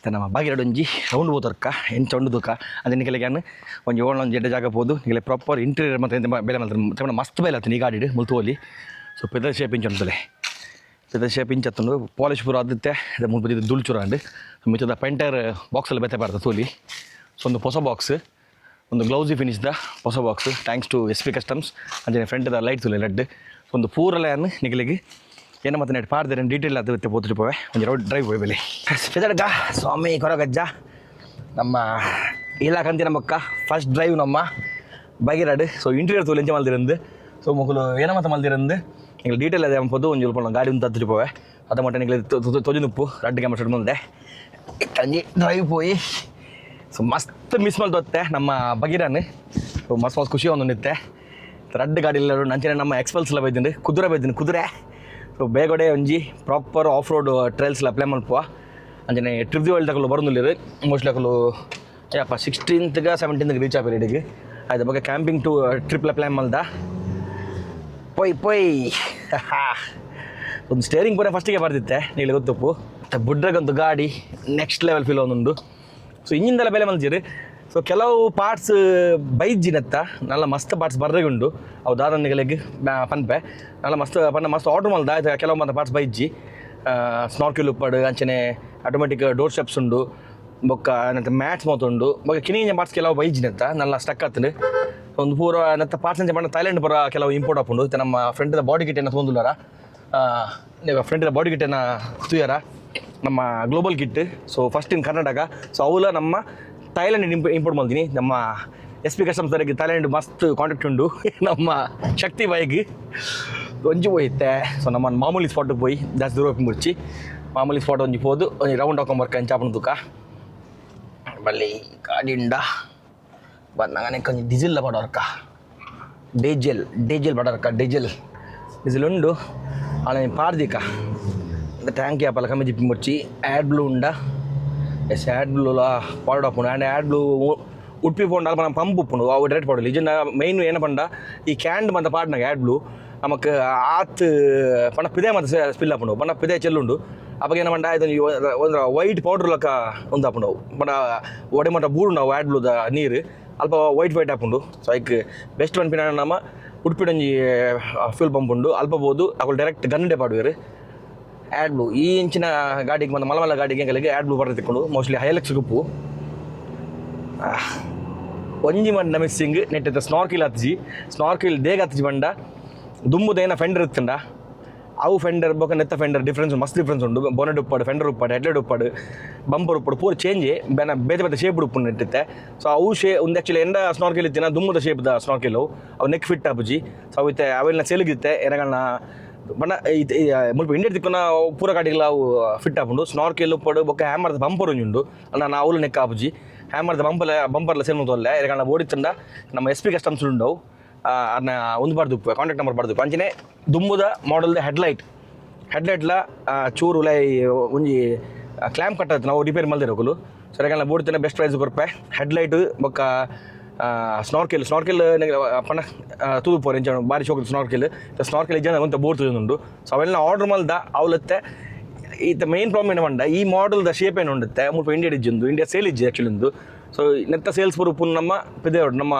ನಮ್ಮ ಬಾಗಿರಡು ಒಂಜಿ ರೌಂಡ್ ಹೋತರ್ಕ ಎಂಚ ಉಂಡುದಕ್ಕ ಅದು ನಿಖಲೆಗ್ಯಾನು ಒಂಜಿ ಒಂಜಿ ಎಡ್ಡೆ ಜಾಗ ಪೋದು ನಿಖಲೆ ಪ್ರಾಪರ್ ಇಂಟೀರಿಯರ್ ಮತ್ತು ಬೆಲೆ ಮಾಡ್ತಾರೆ ಮಸ್ತ್ ಬೆಲೆ ಆಯ್ತು ಈ ಗಾಡಿ ಮುಲ್ತೋಲಿ ಸೊ ಪೆದರ್ ಶೇಪ್ ಇಂಚ್ ಉಂಟಲೆ ಪೆದರ್ ಶೇಪ್ ಇಂಚ್ ಹತ್ತುಂಡು ಪಾಲಿಶ್ ಪೂರ ಆದಿತ್ತೆ ಅದು ಮುಲ್ಪದ ದುಳ್ಚೂರ ಅಂಡು ಮಿತ್ತದ ಪೆಂಟರ್ ಬಾಕ್ಸಲ್ಲಿ ಬೆತ್ತೆ ಬಾರ್ದು ತೋಲಿ ಸೊ ಒಂದು ಹೊಸ ಬಾಕ್ಸ್ ಒಂದು ಗ್ಲೌಸಿ ಫಿನಿಶ್ದ ಹೊಸ box thanks to SP customs ಅಂಜನೆ ಫ್ರಂಟ್ದ ಲೈಟ್ ತುಲೆ ರೆಡ್ ಒಂದು ಪೂರಲೆಯನ್ನು ನಿಗಲಿಗೆ ಏನೋ ಮತ್ತೆ ನೆಟ್ ಪಾಡ್ದೆ ಡೀಟೇಲ್ ಅದು ಮತ್ತೆ ಪೋತ್ರಿ ಪೋವೆ ಒಂದು ರೋಡ್ ಡ್ರೈವ್ ಹೋಯ್ ಬೆಲೆ ಫೆದರ್ಗ ಸ್ವಾಮಿ ಕೊರಗಜ್ಜ ನಮ್ಮ ಇಲಾಖಂತಿನ ಮಕ್ಕ ಫಸ್ಟ್ ಡ್ರೈವ್ ನಮ್ಮ ಬಗಿರಾಡು ಸೊ ಇಂಟೀರಿಯರ್ ತೋಲಿ ಎಂಚ ಮಲ್ದಿರಂದು ಸೊ ಮುಗುಲು ಏನೋ ಮತ್ತೆ ಮಲ್ದಿರಂದು ನಿಮಗೆ ಡೀಟೇಲ್ ಅದೇ ಅಂಬೋದು ಒಂದು ಸ್ವಲ್ಪ ಗಾಡಿ ಒಂದು ತತ್ತಿ ಪೋವೆ ಅದ ಮಟ್ಟ ನಿಗಲಿ ತೊಜಿನುಪ್ಪು ರೆಡ್ ಕ್ಯಾಮ್ರಾ ಶೂಟ್ ಮುಂದೆ ತಂಜಿ ಡ್ರೈವ್ ಪೋಯಿ ಸೊ ಮಸ್ತ್ ಮಿಸ್ ಮಾಡ್ದೊತ್ತೆ ನಮ್ಮ ಬಗಿರನ್ ಸೊ ಮಸ್ತ್ ಖುಷಿ ಒಂದು ನಿತ್ತೆ ರೆಡ್ ಗಾಡಿ ಇಲ್ಲ ನಂಚಿನ ನಮ್ಮ ಎಕ್ಸ್ಪಲ್ಸ್ ಎಲ್ಲ ಬೈದಿನಿ ಕುದುರೆ ಸೊ ಬೇಗಡೆ ಒಂಜಿ ಪ್ರಾಪರ್ ಆಫ್ ರೋಡ್ ಟ್ರೈಲ್ಸ್ ಎಲ್ಲ apply ಮಲ್ಪುವ Anjane trip the world ತಗೊಳ್ಳು ಬರೋದಿಲ್ಲ ಮೋಸ್ಟ್ಲಿ ಅಕಲು ಯಪ್ಪ 16th 17th ರೀಚ್ ಆಗಿ ರೆಡಿಗೆ ಅದ್ರ ಬಗ್ಗೆ ಕ್ಯಾಂಪಿಂಗ್ ಟು ಟ್ರಿಪ್ ಪ್ಲ್ಯಾನ್ ಮಾಡ್ದ ಪೊಯ್ ಒಂದು ಸ್ಟೇರಿಂಗ್ ಪೂರ ಫಸ್ಟಿಗೆ ಬರ್ದಿತ್ತೆ ನೀಲಿ ಗೊತ್ತಪ್ಪು ಬುಡ್ರಾಗಂತೂ ಗಾಡಿ ನೆಕ್ಸ್ಟ್ ಲೆವೆಲ್ ಫೀಲ್ ಒಂದೊಂದು ಸೊ ಇಂಜಿನ್ದೆಲ್ಲ ಬೆಲೆ ಮಲ್ಜಿರಿ ಸೊ ಕೆಲವು ಪಾರ್ಟ್ಸ್ ಬೈಜಿನತ್ತ ನಲ್ಲ ಮಸ್ತ್ ಪಾರ್ಟ್ಸ್ ಬರ್ರೆಗುಂಡು ಅವು ದಾದನಿಗಳಿಗೆ ಪನ್ಪೆ ನಲ್ಲ ಮಸ್ತ್ ಆರ್ಡ್ರ್ ಮಲ್ದ ಆಯ್ತು ಕೆಲವು ಮಂದ ಪಾರ್ಟ್ಸ್ ಬೈಜಿ ಸ್ನಾರ್ಕಿಲ್ ಉಪ್ಪಡು ಅಂಚನೆ ಆಟೋಮೆಟಿಕ್ ಡೋರ್ ಸ್ಟೆಪ್ಸ್ ಉಂಡು ಬೊಕ್ಕ ನಂತರ ಮ್ಯಾಟ್ಸ್ ಮಾತುಂಡು ಬೊಕ್ಕ ಕಿನಿಂಜ ಪಾರ್ಟ್ಸ್ ಕೆಲವು ಬೈಜಿನತ್ತ ನಲ್ಲ ಸ್ಟಕ್ ಆಗ್ತದೆ ಒಂದು ಪೂರ ನತ್ತ ಪಾರ್ಟ್ಸ್ ಅಂಚೆ ಬಂದ ಥೈಲ್ಯಾಂಡ್ ಬರೋ ಕೆಲವು ಇಂಪೋರ್ಟ್ ಹಾಕೊಂಡು ನಮ್ಮ ಫ್ರೆಂಡ್ದ ಬಾಡಿ ಕಿಟ್ಟನ್ನು ತೊಂದುಲಾರ ಫ್ರೆಂಡ್ದ ಬಾಡಿ ಕಿಟ್ಟನ್ನು ತುಯ್ಯಾರ ನಮ್ಮ global kit so first in Karnataka so ಅವಲ ನಮ್ಮ ಥೈಲ್ಯಾಂಡ್ ಇಂಪೋರ್ಟ್ ಮಾಡ್ತೀನಿ ನಮ್ಮ SP ಕಸ್ಟಮ್ಸ್ ತರಗೆ ಥೈಲ್ಯಾಂಡ್ ಮಸ್ತ್ ಕಾಂಟ್ಯಾಕ್ಟ್ ಉಂಡು ನಮ್ಮ ಶಕ್ತಿ ಬೈಕ್ ಒಂಜಿ ಹೋಯ್ತೆ ಸೊ ನಮ್ಮ ಮಾಮೂಲಿ ಸ್ಪಾಟಿಗೆ ಹೋಗಿ ಜಾಸ್ತಿ ದೂರ ಹೋಗಿ ಮುಚ್ಚಿ ಮಾಮೂಲಿ ಸ್ಪಾಟ್ ಒಂಜಿ ಹೋದು ಒಂಜಿ ರೌಂಡ್ ಹಾಕೊಂಬರ್ಕ ಅಂಚಾಪನ ತೂಕ ಬಲ್ಲಿ ಗಾಡಿಂಡ ಬಂದಂಗೆ ಕೊಂಚ ಡೀಸೆಲ್ ಬಡೋರ್ಕ ಡೀಜೆಲ್ ಬಡೋರ್ಕ ಡೀಸೆಲ್ ಉಂಡು ಅಲ್ಲ ಪಾರ್ದಿಕ ಟ್ಯಾಂಕ್ ಯಾಪಲ್ಲ ಕಮ್ಮಿ ಜಿಪ್ಪಿ ಮುಚ್ಚಿ ಆ್ಯಡ್ ಬ್ಲೂ ಉಂಡ ಎಸ್ ಆ್ಯಡ್ ಬ್ಲೂಲ ಪಾಡ್ ಹಾಕೊಂಡು ಆ್ಯಂಡ್ ಆ್ಯಡ್ ಬ್ಲೂ ಉಡುಪಿ ಪೋಂಡು ಅಲ್ಪ ನಮ್ಮ ಪಂಪ್ ಉಪ್ಪುಂಡು ಅವು ಡೈರೆಕ್ಟ್ ಪಾಡಲಿ ಇಜನ್ನ ಮೈನ್ ಏನ ಪಂಡ ಈ ಕ್ಯಾಂಡ್ ಮಂತ ಪಾಡ್ನಾಗ ಆ್ಯಡ್ ಬ್ಲೂ ನಮಕ್ ಆತ್ ಪಂಡ ಪಿದೆ ಮತ್ತು ಸ್ಪಿಲ್ ಹಾಪುಂಡು ಪಂಡ ಪಿದೆ ಚೆಲ್ಲುಂಡು ಅವಾಗ ಏನ ಪಂಡ ಇದನ್ನು ಒಂದು ವೈಟ್ ಪೌಡ್ರ್ ಲಕ್ಕ ಒಂದು ಹಾಪುಂಡು ಪಂಡ ಒಡೆ ಮಟ್ಟ ಬೂರುಂಡು ಆ್ಯಡ್ ಬ್ಲೂದ ನೀರು ಅಲ್ಪ ವೈಟ್ ಹಾಪುಂಡು ಸೊ ಐಕ್ ಬೆಸ್ಟ್ ಪನ್ಪಿನ ನಮ್ಮ ಉಡುಪಿಡಂಜಿ ಫ್ಯೂಲ್ ಪಂಪ್ ಉಂಡು ಅಲ್ಪ ಬೋದು ಅವು ಡೈರೆಕ್ಟ್ ಗನ್ಡೆ ಪಾಡುವೇರು ಆ್ಯಡ್ ಬ್ಲೂ ಈ ಇಂಚಿನ ಗಾಡಿಗೆ ಬಂದು ಮಲಮಲ್ಲ ಗಾಡಿಗೆ ಕೆಲಗೆ ಆ್ಯಡ್ ಬ್ಲೂ ಬರೋದು ತಿಕ್ಕೊಂಡು ಮೋಸ್ಟ್ಲಿ ಹೈಲೆಕ್ಸ್ ಗುಪ್ಪು ಒಂಜಿ ಮಂಡ ಮಿಸ್ಸಿಂಗ್ ನೆಟ್ಟಿದ್ದ ಸ್ನಾರ್ಕಿಲ್ ದೇಗ ಹತ್ತಿಜಿ ಬಂಡ ದುಂಬುದೇನ ಫೆಂಡರ್ ಇತ್ತಂಡ ಅವು ಫೆಂಡರ್ ಬೊಕ್ಕ ನೆತ್ತ ಫೆಂಡರ್ ಡಿಫ್ರೆನ್ಸ್ ಮಸ್ತ್ ಡಿಫ್ರೆನ್ಸ್ ಉಂಡು ಬೋನೆಟ್ ಉಪ್ಪಾಡು ಫೆಂಡರ್ ಉಪ್ಪಾಡು ಹೆಡ್ಲೈಟ್ ಉಪ್ಪಾಡು ಬಂಪರ್ ಉಪ್ಪಾಡು ಪೂರ ಚೇಂಜ್ ಬೇತೆ ಶೇಪ್ ಉಪ್ಪು ನೆಟ್ಟಿತ್ತೆ ಸೊ ಅವು ಒಂದು ಆ್ಯಕ್ಚುಲಿ ಎಂಡ ಸ್ನಾರ್ಕಿಲ್ ಇತ್ತಿನ ದುಂಬುದ ಶೇಪ್ದ ಸ್ನಾರ್ಕಿಲ್ ಅವು ನೆಕ್ ಫಿಟ್ ಆಪುಜಿ ಸೊ ಅವು ಇತ್ತೆ ಅವೆಲ್ಲ ಸೆಲುಗಿತ್ತೆ ಎರಗಣ್ಣ ಬಣ್ಣ ಮುಲ್ಪ ಇಂಡಿಯಾ ತಿಕ್ಕನ ಪೂರ ಗಾಡಿಗಳ ಅವು ಫಿಟ್ ಹಾಕೊಂಡು ಸ್ನಾರ್ಕೆಲ್ ಪಡು ಬೊಕ್ಕ ಹ್ಯಾಮರ್ದ ಬಂಪರ್ ಒಂಜುಂಡು ನಾನು ಅವಳು ನೆಕ್ಕ ಆಪುಜಿ ಹ್ಯಾಮರ್ದ ಬಂಪರ್ಲ ಸೇರ್ನು ತೊಲ್ಲೆ ಯಾಕಂದ್ರೆ ಓಡಿತ್ತಂಡ ನಮ್ಮ SP ಕಸ್ಟಮ್ಸ್ ಉಂಡವು ಅದನ್ನ ಒಂದು ಬಾರ್ದು ಕಾಂಟ್ಯಾಕ್ಟ್ ನಂಬರ್ ಬಾರ್ದು ಅಂಚನೆ ದುಂಬುದ ಮಾಡಲ್ದ ಹೆಡ್ಲೈಟ್ಲ ಚೂರು ಉಲೈ ಒಂಜಿ ಕ್ಲ್ಯಾಂಪ್ ಕಟ್ಟತ್ತೆ ನಾವು ರಿಪೇರಿ ಮಲ್ದಿರೋಕಲು ಸೊ ಯಾಕಂದ್ರೆ ಬೋಡ್ತೇನೆ ಬೆಸ್ಟ್ ಪ್ರೈಸ್ ಕೊರ್ಪೆ ಹೆಡ್ಲೈಟ್ ಬೊಕ್ಕ ಸ್ನಾರ್ಕೆಲ್ ಪಣ ತೂದು ಪೋರೆ ಇಂಚ ಬಾರಿ ಶೋಕ ಸ್ನಾರ್ಕೆಲ್ ಇಜ್ಜ ಒಂತ ಬೋರ್ಡ್ ತುಜುಂಡು ಸೊ ಅವೆಲ್ಲ ಆರ್ಡರ್ ಮಲ್ದ ಅವಲತ್ತೆ ಈತ ಮೇನ್ ಪ್ರಾಬ್ಲಮ್ ಏನು ಮಂಡ ಈ ಮಾಡಲ್ದ ಶೇಪ್ ಏನು ಉಂಡುತ್ತೆ ಮುಲ್ಪ ಇಂಡಿಯಾ ಇಜ್ಜುಂದು ಇಂಡಿಯಾ ಸೇಲ್ ಇಜ್ಜಿ ಆ್ಯಕ್ಚುಲಿ ಒಂದು ಸೊ ನೆತ್ತ ಸೇಲ್ಸ್ ಪೂರ ನಮ್ಮ ಪಿದೇವಡು ನಮ್ಮ